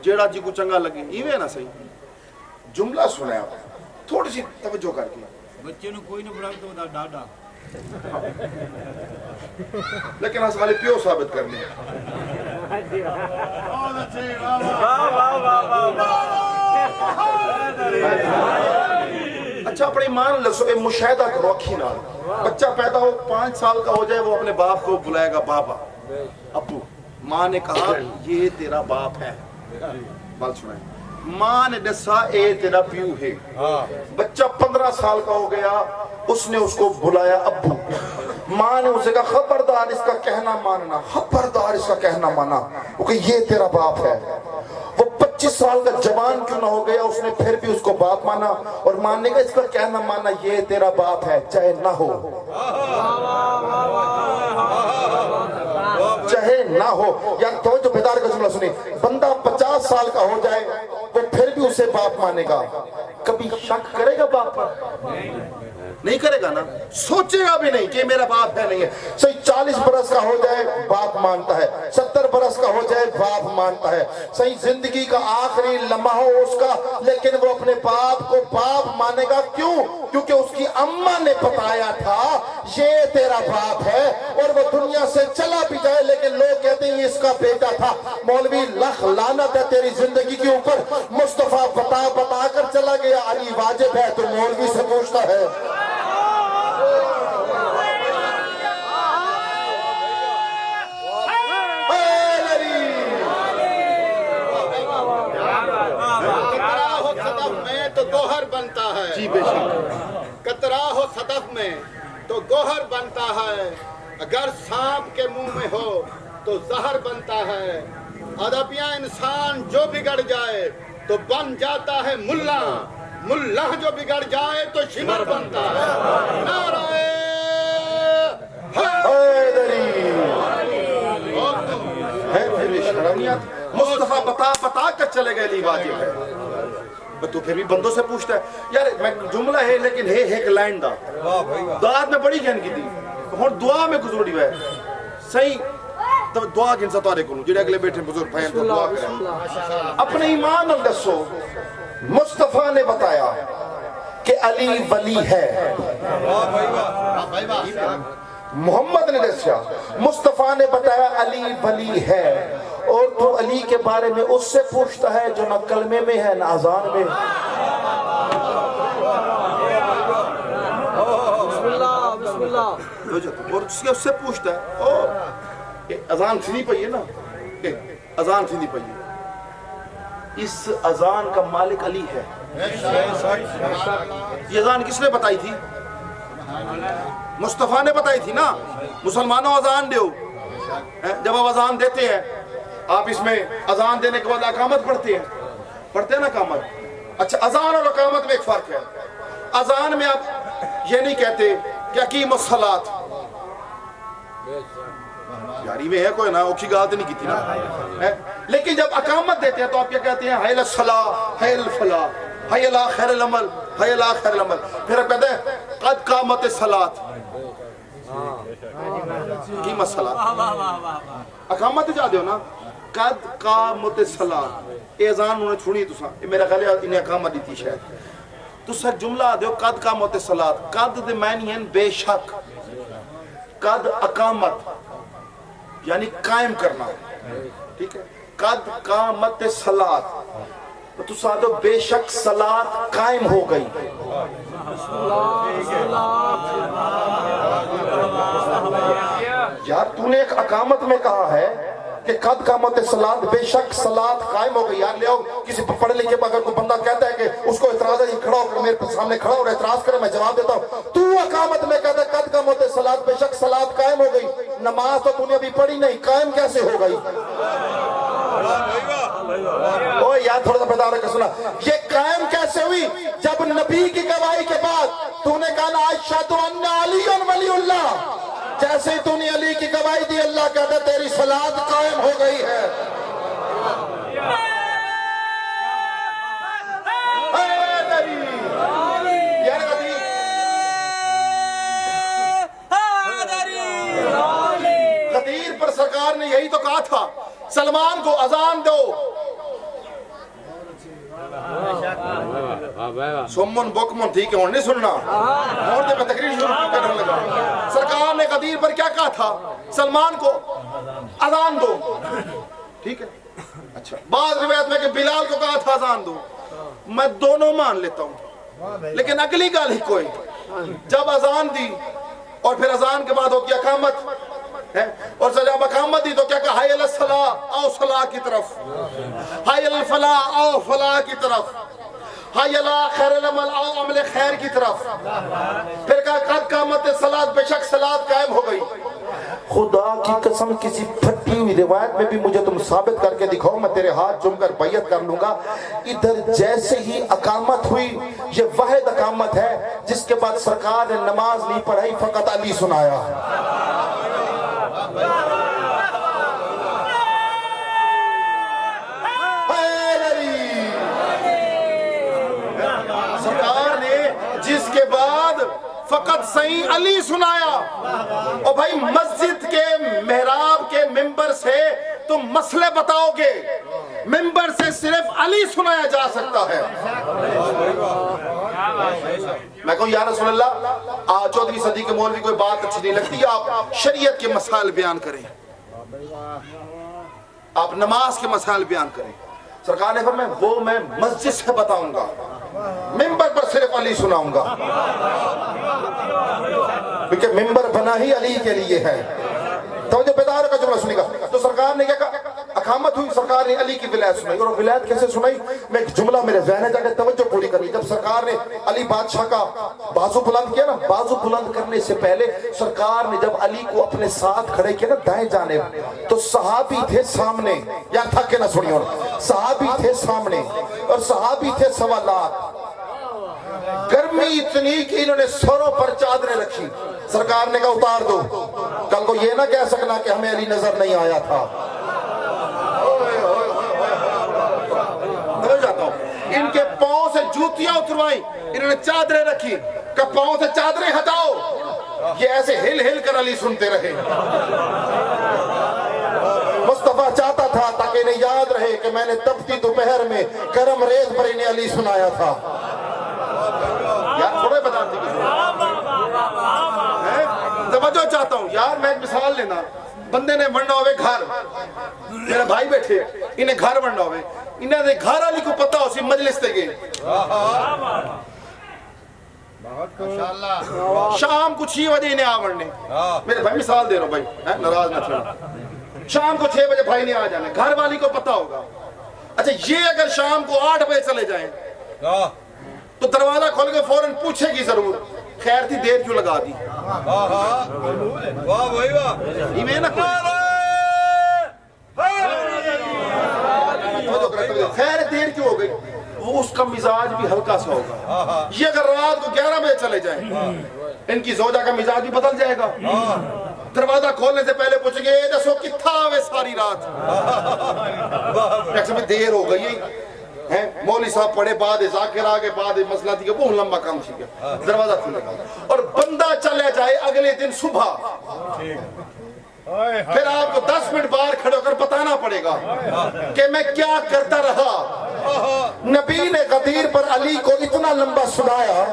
جیڑا جی کو چنگا لگے ایویں نا صحیح. جملہ سنیں آپ تھوڑی سی توجہ کر کے. بچے نو کوئی نہ بڑھا تو بتا ڈاڈا, لیکن ہم خالی پیو ثابت کرنے. اچھا اپنے ایمان لسو اے مشاہدہ کرو اکھی نال بچہ پیدا ہو 5 سال کا ہو جائے وہ اپنے باپ کو بلائے گا بابا ابو ماں نے کہا یہ تیرا باپ ہے بات سنائیں ماں نے دسا اے تیرا پیو ہے بچہ 15 سال کا ہو گیا اس نے اس کو بلایا ابو ماں نے اسے کہا خبردار اس کا کہنا ماننا خبردار اس کا کہنا مانا کہ یہ تیرا باپ ہے وہ 25 سال کا جوان کیوں نہ ہو گیا اس نے پھر بھی اس کو باپ مانا اور ماننے کا اس کا کہنا مانا یہ تیرا باپ ہے چاہے نہ ہو چاہے نہ ہو یار تو جو بیدار کا جملہ سنی بندہ 50 سال کا ہو جائے وہ پھر بھی اسے باپ مانے گا کبھی شک کرے گا باپ پر نہیں کرے گا نا سوچے گا بھی نہیں کہ میرا باپ ہے نہیں ہے صحیح 40 برس کا ہو جائے باپ مانتا ہے 70 برس کا ہو جائے باپ مانتا ہے صحیح زندگی کا آخری لمحہ ہو اس کا لیکن وہ اپنے باپ کو باپ مانے گا کیوں کیونکہ اس کی اماں نے بتایا تھا یہ تیرا باپ ہے اور وہ دنیا سے چلا بھی جائے لیکن لوگ کہتے ہیں اس کا بیٹا تھا مولوی لکھ لعنت ہے تیری زندگی کے اوپر مصطفیٰ بتا کر چلا گیا علی واجب ہے تو مولوی سے پوچھتا ہے تو گوہر بنتا ہے جی بے شک قطرہ ہو صدف میں تو گوہر بنتا ہے اگر سانپ کے منہ میں ہو تو زہر بنتا ہے ادبیاں انسان جو بگڑ جائے تو بن جاتا ہے ملا ملا جو بگڑ جائے تو شمر بنتا ہے نعرہ مصطفیٰ بتا کر چلے گئے علی واجب ہے تو پھر بھی بندوں سے پوچھتا ہے یار میں جملہ ہے لیکن ہے ایک لائن دا دعات میں بڑی گھن کی تھی ہون دعا میں گزروڑی ہے صحیح تو دعا گھن سا توارے کنو جڑے اگلے بیٹھے بزرگ بھائیں تو دعا کریں اپنے ایمان الدسو مصطفیٰ نے بتایا کہ علی ولی ہے محمد نے دسیا مصطفیٰ نے بتایا علی ولی ہے اور تو علی کے بارے میں اس سے پوچھتا ہے جو نہ کلمے میں ہے نہ اذان میں بسم اللہ اور اس سے پوچھتا ہے اذان تھی نہیں پئی ہے نا اذان تھی نہیں پئی ہے اس اذان کا مالک علی ہے یہ اذان کس نے بتائی تھی مصطفیٰ نے بتائی تھی نا مسلمانوں اذان دیو جب آپ اذان دیتے ہیں آپ اس میں اذان دینے کے بعد اقامت پڑھتے ہیں نا اقامت اچھا اذان اور اقامت میں ایک فرق ہے اذان میں آپ یہ نہیں کہتے کہ اقیم الصلاۃ یاری میں ہے کوئی نا اوکھی گالت نہیں کی تھی نا لیکن جب اقامت دیتے ہیں تو آپ کیا کہتے ہیں حی الصلاۃ حی الفلاح حی الی خیر العمل حی الی خیر العمل پھر آپ کہتے ہیں قد قامت الصلاۃ قیم الصلاۃ اقامت جا دیو نا قد قامت الصلاۃ اے اذان انہوں نے چھوڑی تو سا میرا خیال ہے انہیں اقامت دیتی شاید تو سر جملہ دیو قد قامت الصلاۃ قد دے معنی ہیں بے شک قد اقامت یعنی قائم کرنا ٹھیک ہے قد قامت الصلاۃ تو سادو بے شک صلاۃ قائم ہو گئی یار تو نے ایک اقامت میں کہا ہے کہ قد قامت الصلاۃ بے شک صلاۃ قائم ہو گئی یار لے آؤ کسی پڑھے لکھے اگر کوئی بندہ کہتا ہے کہ اس کو اعتراض ہے کھڑا ہو کر میرے سامنے کھڑا اور اعتراض کرے میں جواب دیتا ہوں تو اقامت میں کہتا ہے قد قامت الصلاۃ بے شک صلاۃ قائم ہو گئی نماز تو تو نے ابھی پڑھی نہیں قائم کیسے ہو گئی اوہ یار تھوڑا سا بتا رہا کہ سنا یہ قائم کیسے ہوئی جب نبی کی گواہی کے بعد تو نے کہا نا اشہد ان علی ولی اللہ جیسے ہی تو نے علی کی گواہی دی اللہ کہتا تیری صلاۃ قائم ہو گئی ہے غدیر پر سرکار نے یہی تو کہا تھا سلمان کو اذان دو سمن بکمن ٹھیک ہے نہیں سننا اور دے میں تقریر شروع کرنے لگا سرکار نے غدیر پر کیا کہا تھا سلمان کو اذان دو ٹھیک ہے اچھا بعض روایت میں کہ بلال کو کہا تھا اذان دو میں دونوں مان لیتا ہوں لیکن اگلی گال ہی کوئی جب اذان دی اور پھر اذان کے بعد ہوتی اقامت اور جب اقامت دی تو کیا کہا حی علی الصلاۃ آؤ صلاح کی طرف، حی علی الفلاح آؤ فلاح کی طرف، حی علی خیر العمل آؤ عمل خیر کی طرف، پھر کہا قد قامت الصلاۃ بے شک صلاۃ قائم ہو گئی۔ خدا کی قسم کسی پھٹی ہوئی روایت میں بھی مجھے تم ثابت کر کے دکھاؤ، میں تیرے ہاتھ چوم کر بیعت کر لوں گا۔ ادھر جیسے ہی اقامت ہوئی، یہ واحد اقامت ہے جس کے بعد سرکار نے نماز نہیں پڑھائی، فقط علی سنایا۔ سرکار نے جس کے بعد فقط صحیح علی سنایا۔ اور بھائی مسجد کے محراب کے ممبر سے تم مسئلے بتاؤ گے، ممبر سے صرف علی سنایا جا سکتا ہے۔ میں کہوں یا رسول اللہ، 14ویں صدی کے مولوی کوئی بات اچھی نہیں لگتی، آپ شریعت کے مسائل بیان کریں، آپ نماز کے مسائل بیان کریں۔ سرکار نے فرمایا وہ میں مسجد سے بتاؤں گا، ممبر پر صرف علی سناؤں گا، کیونکہ ممبر بنا ہی علی کے لیے ہے۔ توجہ بیدار کا جملہ سنی گا۔ تو سرکار نے کیا کہا، اقامت ہوئی، سرکار نے علی کی ولایت سنائی۔ اور ولایت کیسے سنائی، میں ایک جملہ میرے ذہن ہے جا کے توجہ پوری کرنی۔ جب سرکار نے علی بادشاہ کا بازو بلند کیا نا، بازو بلند کرنے سے پہلے سرکار نے جب علی کو اپنے ساتھ کھڑے کیا نا دائیں جانب، تو صحابی تھے سامنے، یا تھک کے نہ سنیو، صحابی تھے سامنے اور صحابی تھے سوالات۔ گرمی اتنی کہ انہوں نے سروں پر چادریں رکھی، سرکار نے کہا اتار دو، کل کو یہ نہ کہہ سکنا کہ ہمیں علی نظر نہیں آیا تھا۔ ان کے پاؤں سے جوتیاں اتروائیں، انہوں نے چادریں رکھی، کہ پاؤں سے چادریں ہٹاؤ، یہ ایسے ہل ہل کر علی سنتے رہے۔ مصطفیٰ چاہتا تھا تاکہ انہیں یاد رہے کہ میں نے تپتی دوپہر میں گرم ریت پر انہیں علی سنایا تھا۔ یار تھوڑے بتاتے توجہ چاہتا ہوں یار، میں ایک مثال لینا، بندے نے بننا ہوئے گھر، میرے بھائی بیٹھے انہیں گھر بننا ہوئے، انہیں دے گھر علی کو پتہ ہو سی مجلس تے گئے، شام کو 6 بجے انہیں آورنے، میرے بھائی مثال دے رہا ہوں بھائی، ناراض نہ چھوڑا، شام کو 6 بجے بھائی نہیں آ جانے، گھر والی کو پتہ ہوگا۔ اچھا یہ اگر شام کو 8 بجے چلے جائیں تو دروازہ کھول کے فوراً پوچھے گی ضرور خیر تھی دیر کیوں لگا دی؟ واہ بھائی واہ، یہ میں نہ خیر دیر کیوں ہو گئی، وہ اس کا مزاج بھی ہلکا سا ہوگا۔ یہ اگر رات کو 11 بجے چلے جائیں ان کی زوجہ کا مزاج بھی بدل جائے گا، دروازہ کھولنے سے پہلے پوچھیں گے اے دسو کتھا آوے ساری رات، ایک دیر ہو گئی ہے، مولوی صاحب پڑھے بعد ذاکر آگے بعد مسئلہ تھی کہ بہت لمبا کام تھی گیا، دروازہ کھلے گا اور بندہ چلے جائے اگلے دن صبح، پھر آپ کو 10 منٹ باہر کھڑے ہو کر بتانا پڑے گا کہ میں کیا کرتا رہا۔ نبی نے غدیر پر علی کو اتنا لمبا سنایا،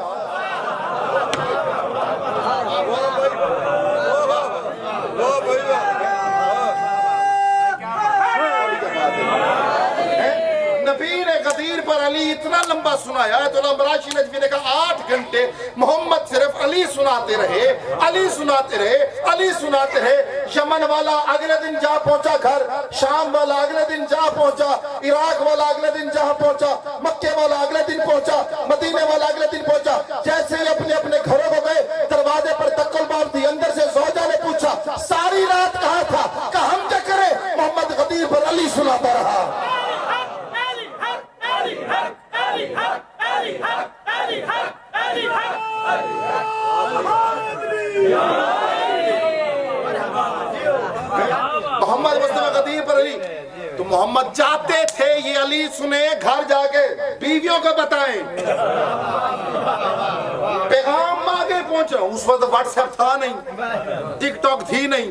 نبی نے غدیر پر علی اتنا لمبا سنایا ہے، تو امراشی نجوی نے کہا 8 گھنٹے محمد صرف علی سناتے رہے، علی سناتے رہے، علی سناتے رہے۔ یمن والا اگلے دن جا پہنچا گھر، شام والا اگلے دن جا پہنچا، عراق والا اگلے دن جہاں پہنچا، مکے والا اگلے دن پہنچا، مدینے والا اگلے دن پہنچا۔ جیسے ہی اپنے اپنے گھروں کو گئے، دروازے پر تکل باب تھی، اندر سے زوجہ نے پوچھا ساری رات کہاں تھا؟ کہ ہم کیا کریں؟ محمد غدیر پر علی سناتا رہا۔ محمد مصطفیٰ غدیر پر علی، تو محمد چاہتے تھے یہ علی سنے، گھر جا کے بیویوں کو بتائیں، پیغام آگے پہنچا۔ اس وقت واٹس ایپ تھا نہیں، ٹک ٹاک تھی نہیں،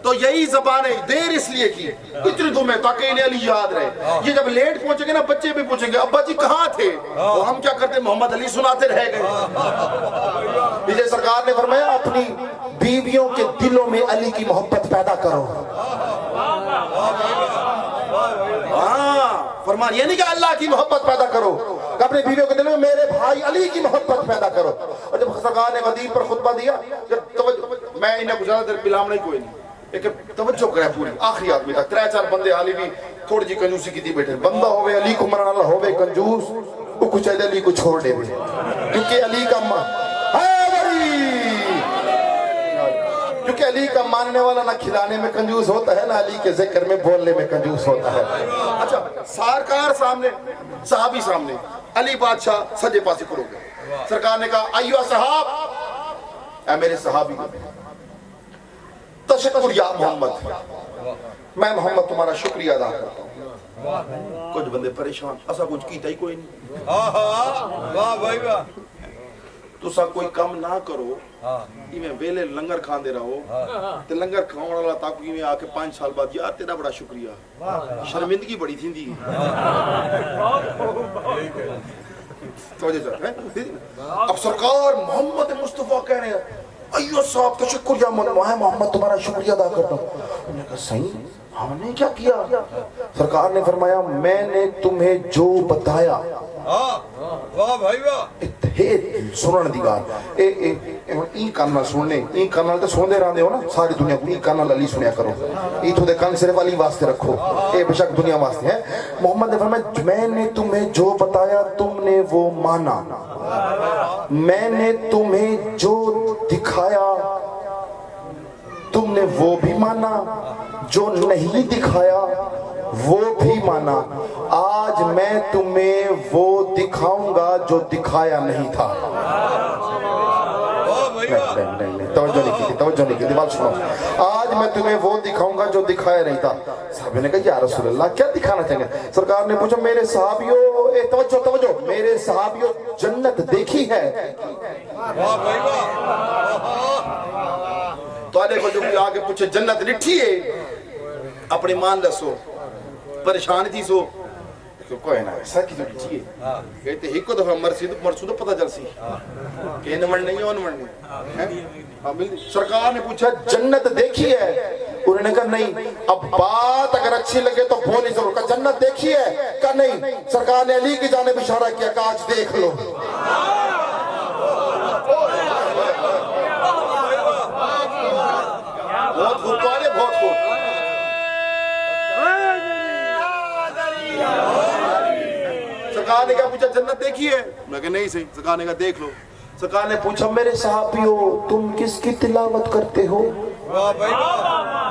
تو یہی زبانیں دیر اس لیے کی اتنی دو میں تاکہ انہیں علی یاد رہے۔ یہ جب لیٹ پہنچے گے نا بچے بھی پوچھیں گے ابا جی کہاں تھے، وہ ہم کیا کرتے محمد علی سناتے رہ گئے۔ اسے سرکار نے فرمایا اپنی بیویوں کے دلوں میں علی کی محبت پیدا کرو۔ ہاں فرمایا ایمان، یہ نہیں کہ اللہ کی محبت پیدا کرو کہ اپنے بیویوں کے دل میں میرے بھائی علی کی محبت پیدا کرو. اور جب سرکار نے غدیر پر خطبہ دیا، میں انہیں گزارا دیر پلام نہیں کوئی نہیں، ایک توجہ کرے پوری آخری آدمی تک. 3-4 بندے علی بھی تھوڑی جی کنجوسی کی تھی بیٹھے، بندہ ہوئے علی کو مران اللہ ہوئے کنجوس، وہ کچھ ہے علی کو چھوڑ دے ہوئے، کیونکہ علی کا کیونکہ علی کا ماننے والا نہ کھلانے میں کنجوس ہوتا ہے، نہ علی کے ذکر میں بولنے میں کنجوس ہوتا ہے. اچھا سرکار سامنے، صحابی سامنے، علی بادشاہ سجے پاسے کھڑو گئے. سرکار نے کہا ایوہ صحاب، اے میرے صحابی، تشکر یا محمد، میں محمد تمہارا شکریہ ادا کرتا ہوں. کچھ بندے پریشان، ایسا کچھ کیتا ہی کوئی نہیں. واہ بھائی واہ. تو سا کوئی کم نہ کرو، میں ویلے لنگر کھان دے رہا ہو تے لنگر کھاؤں والا تاکہ میں آکے 5 سال بعد یار تیرا بڑا شکریہ، شرمندگی بڑی تھی دی. اب سرکار محمد مصطفیٰ کہہ رہے ہیں ایو صاحب تشکر یا محمد تمہارا شکریہ ادا کرتا ہوں. انہوں نے کہا صحیح، ہم نے کیا کیا؟ سرکار نے فرمایا میں نے تمہیں جو بتایا. واہ بھائی واہ. سنن دی گال این کان سننے، این کان تے سوندے رہندے ہو نا ساری دنیا کو، این کان علی سنیا کرو، ایتھوں دے کان صرف علی واسطے رکھو، اے بے شک دنیا واسطے ہے. محمد نے فرمایا میں نے تمہیں جو بتایا تم نے وہ مانا، میں نے تمہیں جو دکھایا تم نے وہ بھی مانا، جو نہیں دکھایا وہ بھی مانا. آج میں تمہیں وہ دکھاؤں گا جو دکھایا نہیں تھا. توجہ نہیں کی بات سنو. آج میں تمہیں وہ دکھاؤں گا جو دکھایا نہیں تھا. صحابہ نے کہا یا رسول اللہ کیا دکھانا چاہیں گے؟ سرکار نے پوچھا میرے صحابیوں، توجہ، میرے صحابیوں جنت دیکھی ہے؟ تو آنے کو جو بھی آگے پوچھے جنت لٹھی ہے، اپنے مان لسو پریشان تھی سو کوئی نہ ایسا کی جو لٹھی ہے. کہتے ہی کو دفعہ مرسو تو پتہ چل سی کہ انہیں مرنے یا انہیں مرنے. سرکار نے پوچھا جنت دیکھی ہے؟ انہوں نے کہا نہیں. اب بات اگر اچھی لگے تو بولی ضرور. کہا جنت دیکھی ہے؟ کہا نہیں. سرکار نے علی کی جانب اشارہ کیا کہ آج دیکھ لو. بہت خوب تو آنے، بہت خوب. سرکار نے کہا پوچھا جنت دیکھی ہے؟ میں کہا نہیں صحیح. سرکار نے کہا دیکھ لو. سرکار نے پوچھا میرے صحابیوں تم کس کی تلاوت کرتے ہو؟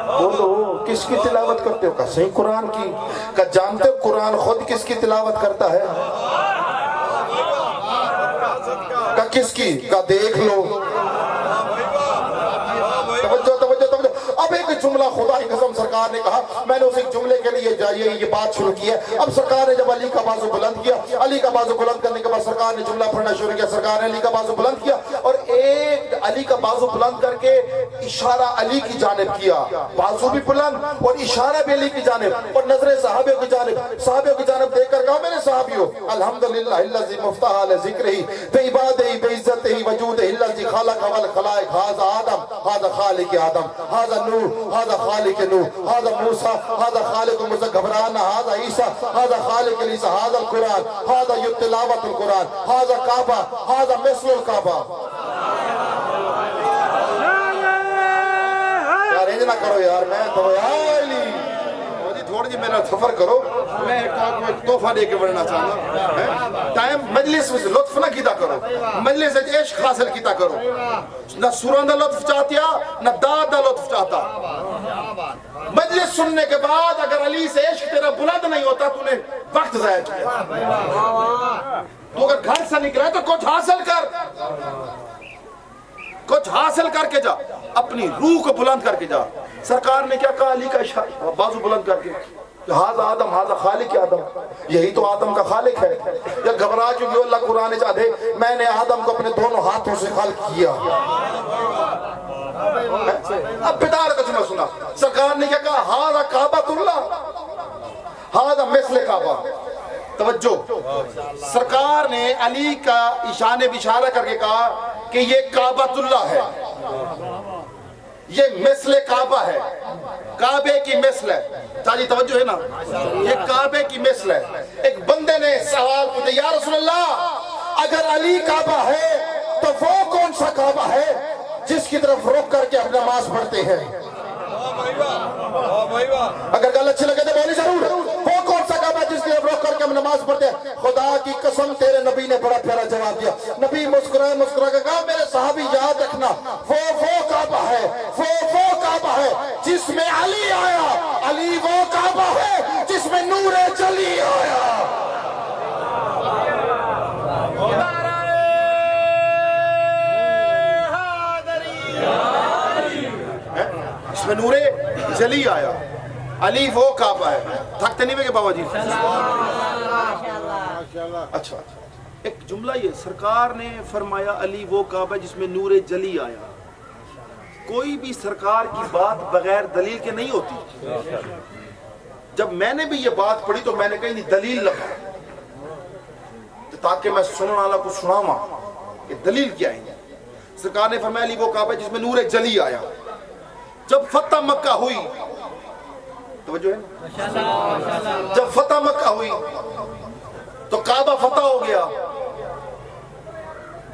بولو کس کی تلاوت کرتے ہو؟ کہا صحیح قرآن کی. کہا جانتے ہو قرآن خود کس کی تلاوت کرتا ہے؟ کہا کس کی؟ کہا دیکھ لو. اب ایک جملہ خدا کی قسم سرکار نے کہا، میں نے اس ایک جملے کے لیے یہ بات شروع کی ہے. اب سرکار نے جب علی کا بازو بلند کیا، علی کا بازو بلند کرنے کے بعد سرکار نے جملہ پڑھنا شروع کیا. سرکار نے علی کا بازو بلند کیا اور ایک علی کا بازو بلند کر کے اشارہ علی کی جانب کیا. بازو بھی بلند اور اشارہ بھی علی کی جانب اور نظر صحابیوں کی جانب دیکھ کر کہا میرے صحابیوں الحمدللہ الذی مفتاح لذکرہ بعبادہ بعزتہ وجودہ الذی خلق والخلائق ھذا آدم ھذا خالق آدم ھذا نوح ھذا خالق نوح ھذا موسیٰ ھذا خالق موسیٰ گھبرانا ھذا عیسیٰ ھذا خالق عیسیٰ ھذا القرآن ھذا تلاوت القرآن ھذا کعبہ ھذا مثل الکعبہ. یار انج نہ کرو یار، میں تو تھوڑی جی میرا سفر کرو. میں ایک تحفہ دے کے بڑھنا چاہتا ٹائم مجلس میں لطف نہ کیتا کرو، مجلس سے عشق حاصل کیتا کرو. نہ سوران دا لطف چاہتیا نہ داد دا لطف چاہتا. مجلس سننے کے بعد اگر علی سے عشق تیرا بلند نہیں ہوتا تو نے وقت ضائع کیا. تو اگر گھر سے نکلا ہے تو کچھ حاصل کر کے جا، اپنی روح کو بلند کر کے جا. سرکار نے کیا کہا علی کا اشارہ بازو بلند کر کے ھذا آدم ھذا خالق آدم، یہی تو آدم کا خالق ہے. جب گھبرا چکی اللہ قرآن چاہ دے میں نے آدم کو اپنے دونوں ہاتھوں سے خلق کیا. اب بدار کا جملہ سنا. سرکار نے کیا کہا ھذا کعبۃ اللہ ھذا مثل کعبہ. توجہ، سرکار نے علی کا اشارہ کر کے کہا کہ یہ کعبۃ اللہ ہے. یہ مثل کعبہ ہے, کعبے کی مثل ہے. تاجی توجہ ہے نا, یہ کعبے کی مثل ہے. ایک بندے نے سوال پوچھا, یا رسول اللہ اگر علی کعبہ ہے تو وہ کون سا کعبہ ہے جس کی طرف رخ کر کے ہم نماز پڑھتے ہیں؟ اگر گل اچھی لگے تو بولی ضرور, وہ کون سا کعبہ جس کی طرف رخ کر کے ہم نماز پڑھتے ہیں؟ خدا کی قسم تیرے نبی نے بڑا پیارا جواب دیا. نبی مسکرا کے کہا, میرے صحابی یاد رکھنا, وہ کعبہ ہے, وہ کعبہ ہے جس میں علی آیا, علی وہ کعبہ ہے جس میں نور جلی آیا. اس میں نور جلی آیا, علی وہ کعبہ ہے. تھکتے نہیں ہوئے بابا جی؟ اچھا, ایک جملہ یہ, سرکار نے فرمایا علی وہ کعبہ ہے جس میں نور جلی آیا. کوئی بھی سرکار کی بات بغیر دلیل کے نہیں ہوتی. جب میں نے بھی یہ بات پڑھی تو میں نے کہی نہیں دلیل لگا, تاکہ میں سننے والا کو سناواں کہ دلیل کیا ہے. سرکار نے فرمایا علی وہ کعبہ ہے جس میں نور جلی آیا. جب فتح مکہ ہوئی, توجہ ہے نا, جب فتح مکہ ہوئی تو کعبہ فتح ہو گیا,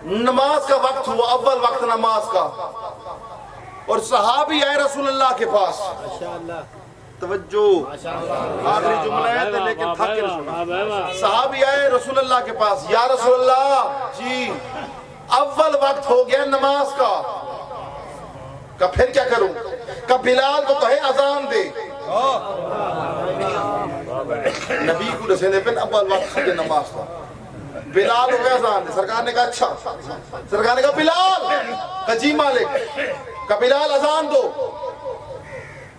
نماز کا وقت ہوا, اول وقت نماز کا, اور صحابی آئے رسول اللہ کے پاس. توجہ, آخری جملہ ہے لیکن تھک کے سنا. صحابی آئے رسول اللہ کے پاس, یا رسول اللہ جی اول وقت ہو گیا نماز کا, کہ پھر کیا کروں؟ کہ بلال کو کہے اذان دے. نبی کو رسے دے پھر اول وقت سے نماز کا, بلال ہو گیا اذان دے. سرکار نے کہا اچھا, سرکار نے کہا بلال, کہ جی مالک, کہ بلال اذان دو.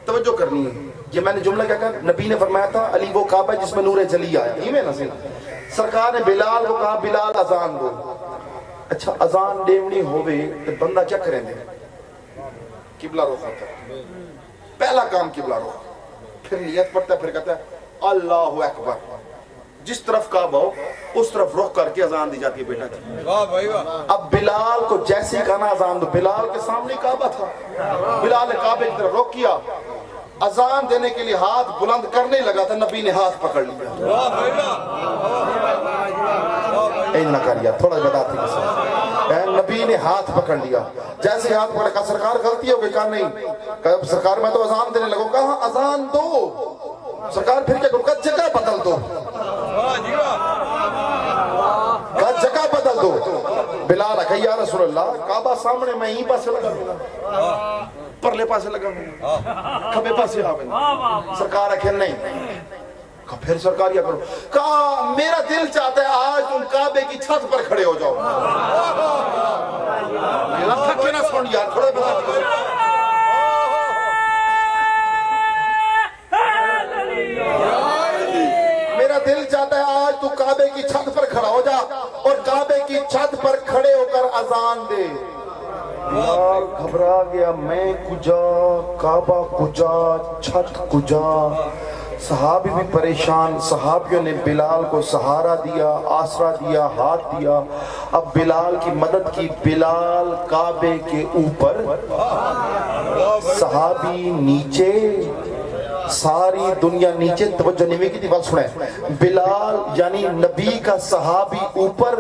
توجہ کرنی ہے, یہ میں نے جملہ کیا کہا, نبی نے فرمایا تھا علی وہ کعبہ ہے جس میں نور جلی آیا, یہ میں نہ. سرکار نے بلال کو کہا بلال اذان دو. اچھا اذان دیونی ہوئے تو بندہ کیا کریں دے؟ قبلہ رخ ہوتا ہے, پہلا کام قبلہ رخ, پھر نیت پڑتا ہے, پھر کہتا ہے اللہ اکبر, جس طرف کعبہ ہو اس طرف رخ کر کے اذان دی جاتی ہے. بیٹا جی واہ بھائی واہ. اب بلال کو جیسے کہنا اذان دو, بلال کے سامنے کعبہ تھا, بلال نے کعبے کی طرف رخ کیا, اذان دینے کے لیے ہاتھ بلند کرنے لگا تھا, نبی نے ہاتھ پکڑ لیا. واہ بھائی واہ. نہ کریا تھوڑا بداتی کے نبی نے ہاتھ پکڑ لیا. جیسے ہاتھ پکڑا, کہا سرکار غلطی ہو گئی, کہا نہیں. کہا سرکار میں تو اذان دینے لگا. کہا اذان دو. سرکار پھر کیا کرو؟ کہا جگہ بدل دو. کہا جگہ بدل دو. بلال کہا یا رسول اللہ کعبہ سامنے, میں ہی پاسے لگا دوں, پرلے پاسے لگا دوں, کھبے پاسے آوے. سرکار کہا نہیں. کہا پھر سرکار کیا کرو؟ کہا میرا دل چاہتا ہے آج تم کعبے کی چھت پر کھڑے ہو جاؤ. میرا تھکے نہ سن یار, تھوڑے بتا. میرا دل چاہتا ہے آج تو کعبے کی چھت پر کھڑا ہو جا اور کعبے کی چھت پر کھڑے ہو کر اذان دے. بلال گھبرا گیا, میں کجا, کعبہ کجا, چھت کجا. صحابی بھی پریشان. صحابیوں نے بلال کو سہارا دیا, آسرا دیا, ہاتھ دیا. اب بلال کی مدد کی. بلال کعبے کے اوپر, صحابی نیچے, ساری دنیا نیچے. توجہ نہیں کی بات سنیں, بلال یعنی نبی کا صحابی اوپر,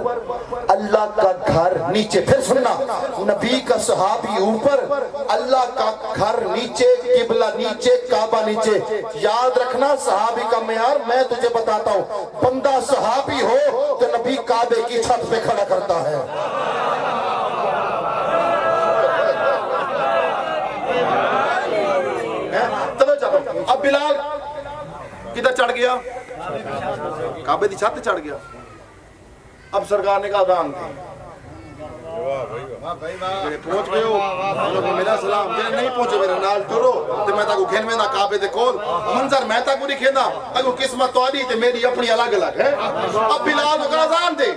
اللہ کا گھر نیچے. پھر سننا, نبی کا صحابی اوپر, اللہ کا گھر نیچے, قبلہ نیچے, کعبہ نیچے. یاد رکھنا صحابی کا معیار میں تجھے بتاتا ہوں. بندہ صحابی ہو تو نبی کعبے کی چھت پہ کھڑا کرتا ہے. اب بلال کدھر چڑھ گیا؟ کعبے دی چھت چڑھ گیا. اب سرکار نے کہا اذان دی. پہنچ گئے ہو میرا سلام, جنہیں نہیں پہنچے میرے نال ٹرو تو میں تاکو کھین میں نہ کعبے دے کول منظر میں تاکو نہیں کھینا. اگر قسمت تو آدھی تو میری اپنی الگ الگ ہے. اب بلال کو اذان دے.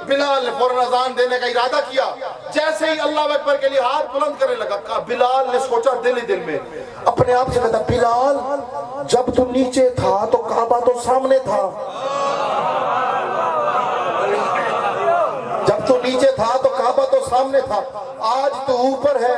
بلال نے فوراً اذان دینے کا ارادہ کیا. جیسے ہی اللہ اکبر کے لیے ہاتھ بلند کرنے لگا, بلال نے سوچا دل ہی دل میں اپنے آپ سے, کہتا بلال جب تو نیچے تھا تو کعبہ تو سامنے تھا, جب تو نیچے تھا تو کعبہ تو سامنے تھا, آج تو اوپر ہے.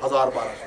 1000-1200,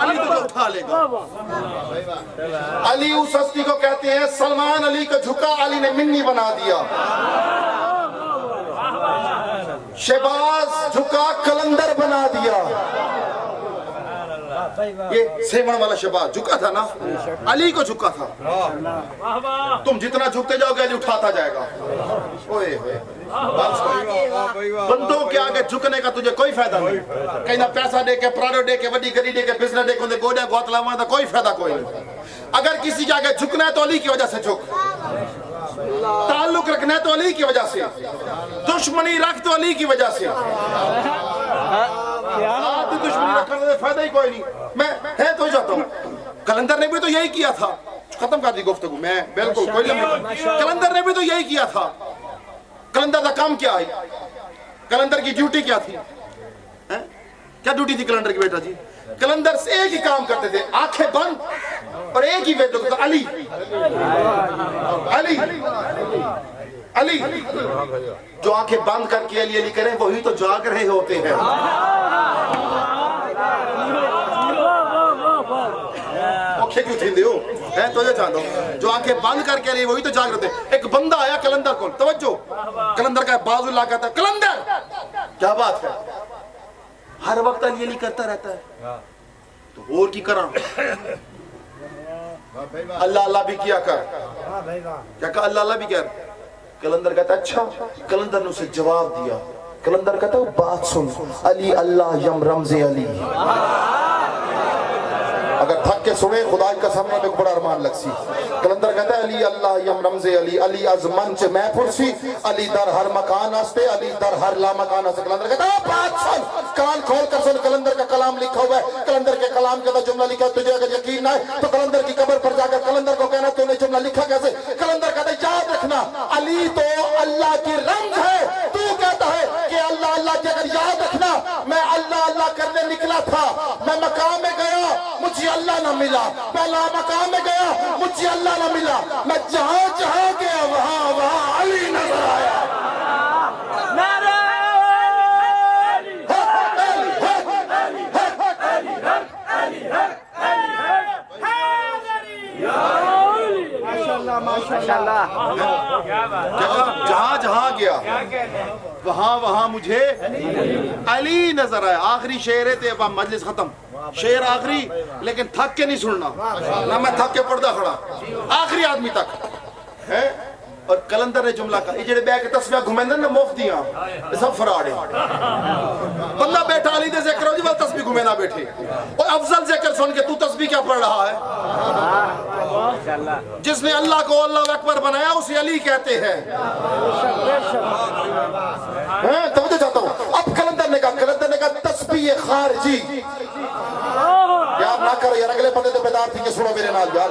علی تجھے اٹھا لے گا۔ علی اس ہستی کو کہتے ہیں سلمان علی کو جھکا علی نے منی بنا دیا، شہباز جھکا کلندر بنا دیا۔ یہ سیون والا شہباز جھکا تھا نا، علی کو جھکا تھا۔ تم جتنا جھکتے جاؤ گے علی اٹھاتا جائے گا۔ اوئے ہوئے بندوں کے آگے جھکنے کا تجھے کوئی فائدہ نہیں، کہیں نہ پیسہ دے کے پراڈو دے کے وڈی گھڑی دے کے بزنس دے کے گوڑے گوت لاواں دا کوئی فائدہ کوئی نہیں۔ اگر کسی کے آگے جھکنا ہے تو علی کی وجہ سے جھک، تعلق رکھنا ہے تو علی کی وجہ سے، دشمنی رکھ تو علی کی وجہ سے، دشمنی رکھنے سے فائدہ ہی کوئی نہیں۔ میں ہے تو جاتا ہوں، کلندر نے بھی تو یہی کیا تھا۔ ختم کر دی گفتگو میں بالکل کوئی لمحہ، کلندر نے بھی تو یہی کیا تھا۔ کلندر کا کام کیا ہے؟ کلندر کی ڈیوٹی کیا تھی؟ کیا ڈیوٹی تھی کلندر کی بیٹا جی؟ کلندر سے ایک ہی کام کرتے تھے، آنکھیں بند اور ایک ہی ویڈیو کرتا، علی علی علی۔ جو آنکھیں بند کر کے علی علی کریں وہی تو جاگ رہے ہوتے ہیں۔ اوکھے کیوں تھے دیو ہے تو یہ چاہتا ہوں، جو آنکھیں بند کر کے علی وہی تو جاگ رہے ہوتے۔ ایک بندہ آیا کلندر کو، توجہ، کلندر کا بازو لا کہتا ہے کلندر کیا بات ہے؟ ہر وقت علی علی کرتا رہتا ہے تو اور کی کرا، اللہ اللہ بھی کیا کر۔ کیا کہا؟ اللہ اللہ بھی کر۔ کلندر کہتا ہے اچھا۔ کلندر نے اسے جواب دیا، کلندر کہتا ہے بات سن، علی اللہ یم رمز علی۔ اگر تھک کے سنے خدا کا سامنے میں بڑا ارمان لگ سی۔ کلندر کہتا ہے علی اللہ یم رمز علی، علی از منچ میں پرسی، علی در ہر مکان ہستے، علی در ہر لا مکان ہستے۔ کلندر کہتا ہے بات سن، کان کھول کر سن، کلندر کا کلام لکھا ہوا ہے۔ کلندر کے کلام کے اندر جملہ لکھا ہے، تجھے اگر یقین نہ ہے تو کلندر کی قبر پر جا کر کلندر کو کہنا تو نے جملہ لکھا کیسے؟ کلندر کہتا ہے یاد رکھنا علی تو اللہ کی رمز ہے، تو کہتا ہے کہ اللہ اللہ کی، اگر یاد رکھنا میں اللہ اللہ کرنے نکلا تھا، میں مقام میں گیا مجھے اللہ نہ ملا، پہلا مقام میں گیا مجھے اللہ نہ ملا، میں جہاں جہاں گیا وہاں وہاں علی نظر آیا۔ جہاں جہاں گیا وہاں وہاں مجھے علی نظر آیا۔ آخری شعر ہے اب مجلس ختم، شعر آخری لیکن تھک کے نہیں سننا، نہ میں تھک کے پردہ کھڑا، آخری آدمی تک ہے۔ اور کلندر نے جملہ کہا، یہ جڑے بے کے تسبیح گھومندے نے مفتیاں یہ سب فراڈ ہیں۔ بندہ بیٹھا علی دے ذکر ہو جی بل تسبیح گھومے نہ بیٹھے، اور افضل ذکر سن کے تو تسبیح کیا پڑھ رہا ہے؟ جس نے اللہ کو اللہ اکبر بنایا اسے علی کہتے ہیں۔ توجہ چاہتا ہوں۔ اب کلندر نے کہا تسبیح خارجی، یار نہ کرو یار، اگلے بندے تو بیدار تھی کہ سنو میرے نال یار،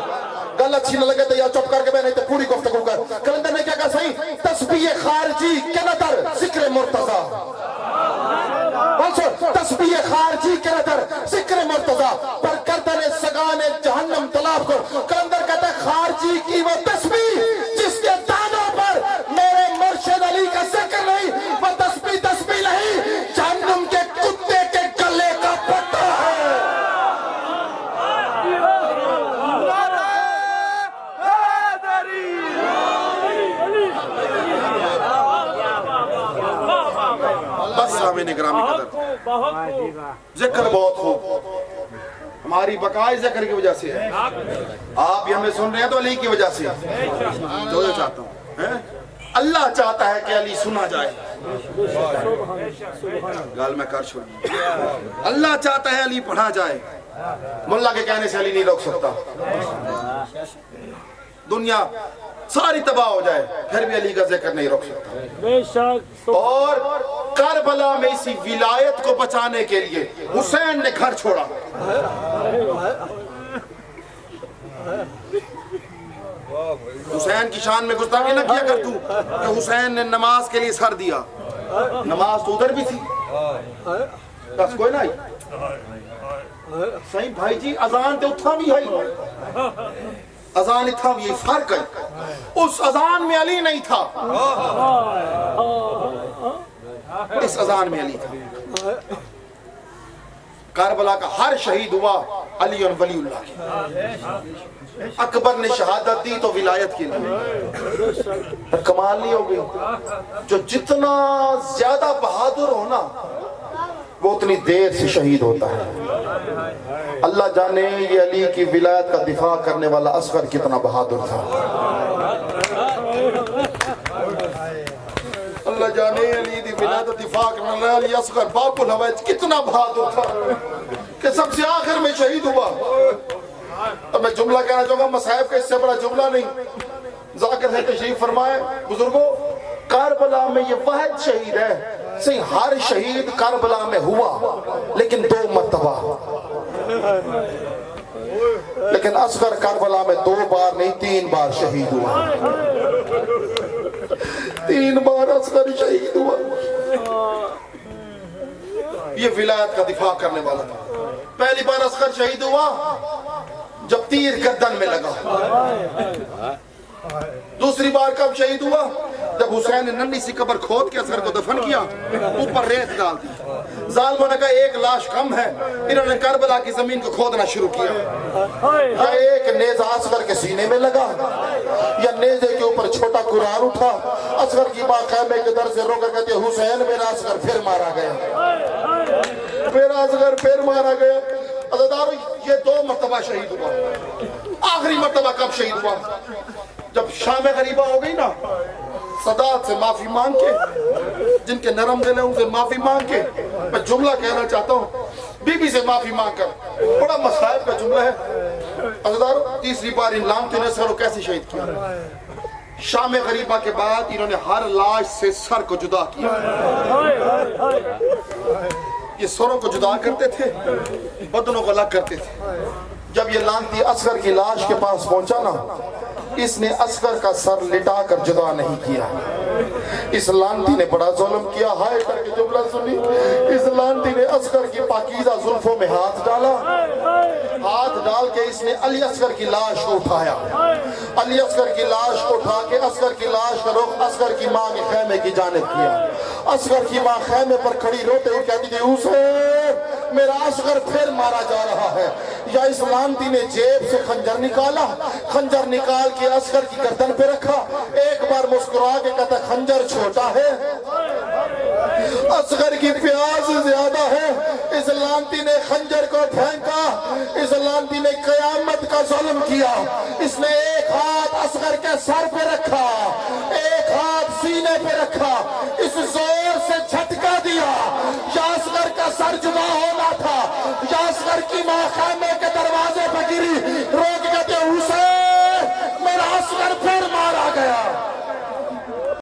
گل اچھی نہ لگے تو یار چپ کر کے میں نہیں تو پوری گفتگو کر۔ کلندر نے کیا کہا صحیح؟ تسبیح خارجی کے نظر ذکر مرتضی، تسبیح خارجی کے نظر ذکر مرتضی پر کردن سگان جہنم طلاب کو۔ کلندر کہتا ہے خارجی کی وہ تسبیح جس کے دانوں پر میرے مرشد علی کا ذکر نہیں، وہ تسبیح تسبیح نہیں، جہنم کے کتے کے گلے کا پٹا ہے۔ سامنے گرامی قدر ذکر بہت خوب، ہماری بقائے ذکر کی وجہ سے ہے، آپ یہ ہمیں سن رہے ہیں تو علی کی وجہ سے۔ جو چاہتا ہوں اللہ چاہتا ہے کہ علی سنا جائے، گال میں کر چھوڑی، اللہ چاہتا ہے علی پڑھا جائے، ملا کے کہنے سے علی نہیں روک سکتا، دنیا ساری تباہ ہو جائے پھر بھی علی کا ذکر نہیں روک سکتا۔ بے شک۔ اور کربلا میں اسی ولایت کو بچانے کے لیے حسین نے گھر چھوڑا۔ حسین کی شان میں گستاخی نہ کیا کر تو کہ حسین نے نماز کے لیے سر دیا، نماز تو ادھر بھی تھی، بس کوئی نہیں صحیح بھائی جی، اذان تے اتھا بھی ہے، اذان اتھا بھی ہے، فرق ہے، اس اذان میں علی نہیں تھا، اس اذان میں علی تھا۔ کربلا کا ہر شہید ہوا علی ولی اللہ کی، اکبر نے شہادت دی تو ولایت کی نہیں۔ کمال نہیں ہو گئی؟ جو جتنا زیادہ بہادر ہونا وہ اتنی دیر سے شہید ہوتا ہے۔ اللہ جانے یہ علی کی ولایت کا دفاع کرنے والا اصغر کتنا بہادر تھا۔ اللہ جانے علی دی ولایت کا دفاع کرنے والا علی اصغر باب الحوائج کتنا بہادر تھا کہ سب سے آخر میں شہید ہوا۔ اب میں جملہ کہنا چاہوں گا، مصائب کا اس سے بڑا جملہ نہیں۔ ذاکر ہے تشریف فرمائے بزرگوں، کربلا میں یہ واحد شہید ہے، صحیح ہر شہید کربلا میں ہوا لیکن 2 مرتبہ، لیکن اصغر کربلا میں 2 بار نہیں 3 بار شہید ہوا، 3 بار اصغر شہید ہوا۔ یہ ولایت کا دفاع کرنے والا تھا۔ پہلی بار اصغر شہید ہوا جب تیر گردن میں لگا، دوسری بار کب شہید ہوا؟ جب حسین نے ننھی سی قبر کھود کے اصغر کو دفن کیا، اوپر ریت ڈال دی۔ ظالموں نے کہا ایک لاش کم ہے، انہوں نے کربلا کی زمین کو کھودنا شروع کیا۔ یا ایک نیزہ اصغر کے سینے میں لگا یا نیزے کے اوپر چھوٹا قرآن اٹھا۔ اصغر کی ماں خیمے کے در سے رو کر کہتے ہیں حسین میرا اصغر پھر مارا گیا، میرا اصغر پھر مارا گیا۔ عزیزانو یہ 2 مرتبہ شہید ہوا۔ آخری مرتبہ کب شہید ہوا؟ جب شام غریبہ ہو گئی نا، سادات سے معافی مانگ کے، جن کے نرم دل ہیں ان سے معافی مانگ کے، میں جملہ کہنا چاہتا ہوں، بی بی سے معافی مانگ کر، بڑا مصائب کا جملہ ہے۔ عزیزانو تیسری بار ان لعنتوں نے سر کو کیسے شہید کیا؟ شام غریبہ کے بعد انہوں نے ہر لاش سے سر کو جدا کیا۔ یہ سروں کو جدا کرتے تھے، بدنوں کو الگ کرتے تھے۔ جب یہ لعنتی اصغر کی لاش کے پاس پہنچا نا، اس نے اصغر کا سر لٹا کر جدا نہیں کیا۔ اس لعنتی نے بڑا ظلم کیا۔ ہائے کر کے جملہ سنی، اس لعنتی نے اصغر کی پاکیزہ زلفوں میں ہاتھ ڈالا، ہاتھ ڈال کے اس نے علی اصغر کی لاش کو اٹھایا، علی اصغر کی لاش کو اٹھا کے اصغر کی لاش کا رخ اصغر کی ماں کے خیمے کی جانب کیا۔ اصغر کی ماں خیمے پر کھڑی روتے ہوئے کہتی تھی حسین میرا اصغر پھر مارا جا رہا ہے۔ یا اس لعنتی نے جیب سے خنجر نکالا، خنجر نکال کے اصغر کی گردن پہ رکھا، ایک بار مسکرا کے کہتا خنجر چھوٹا ہے، اصغر کی پیاس زیادہ ہے۔ اس لعنتی نے خنجر کو پھینکا، اس لعنتی نے قیامت کا ظلم کیا۔ اس نے ایک ہاتھ اصغر کے سر پہ رکھا، ایک ہاتھ سینے پہ رکھا، اس زور سے جھٹکا دیا یا اصغر کا سر جدا ہونا تھا، یا اصغر کی ماں خیمے کے دروازے پہ گری، رو کے کہتے حسین میرا اصغر پھر مارا گیا۔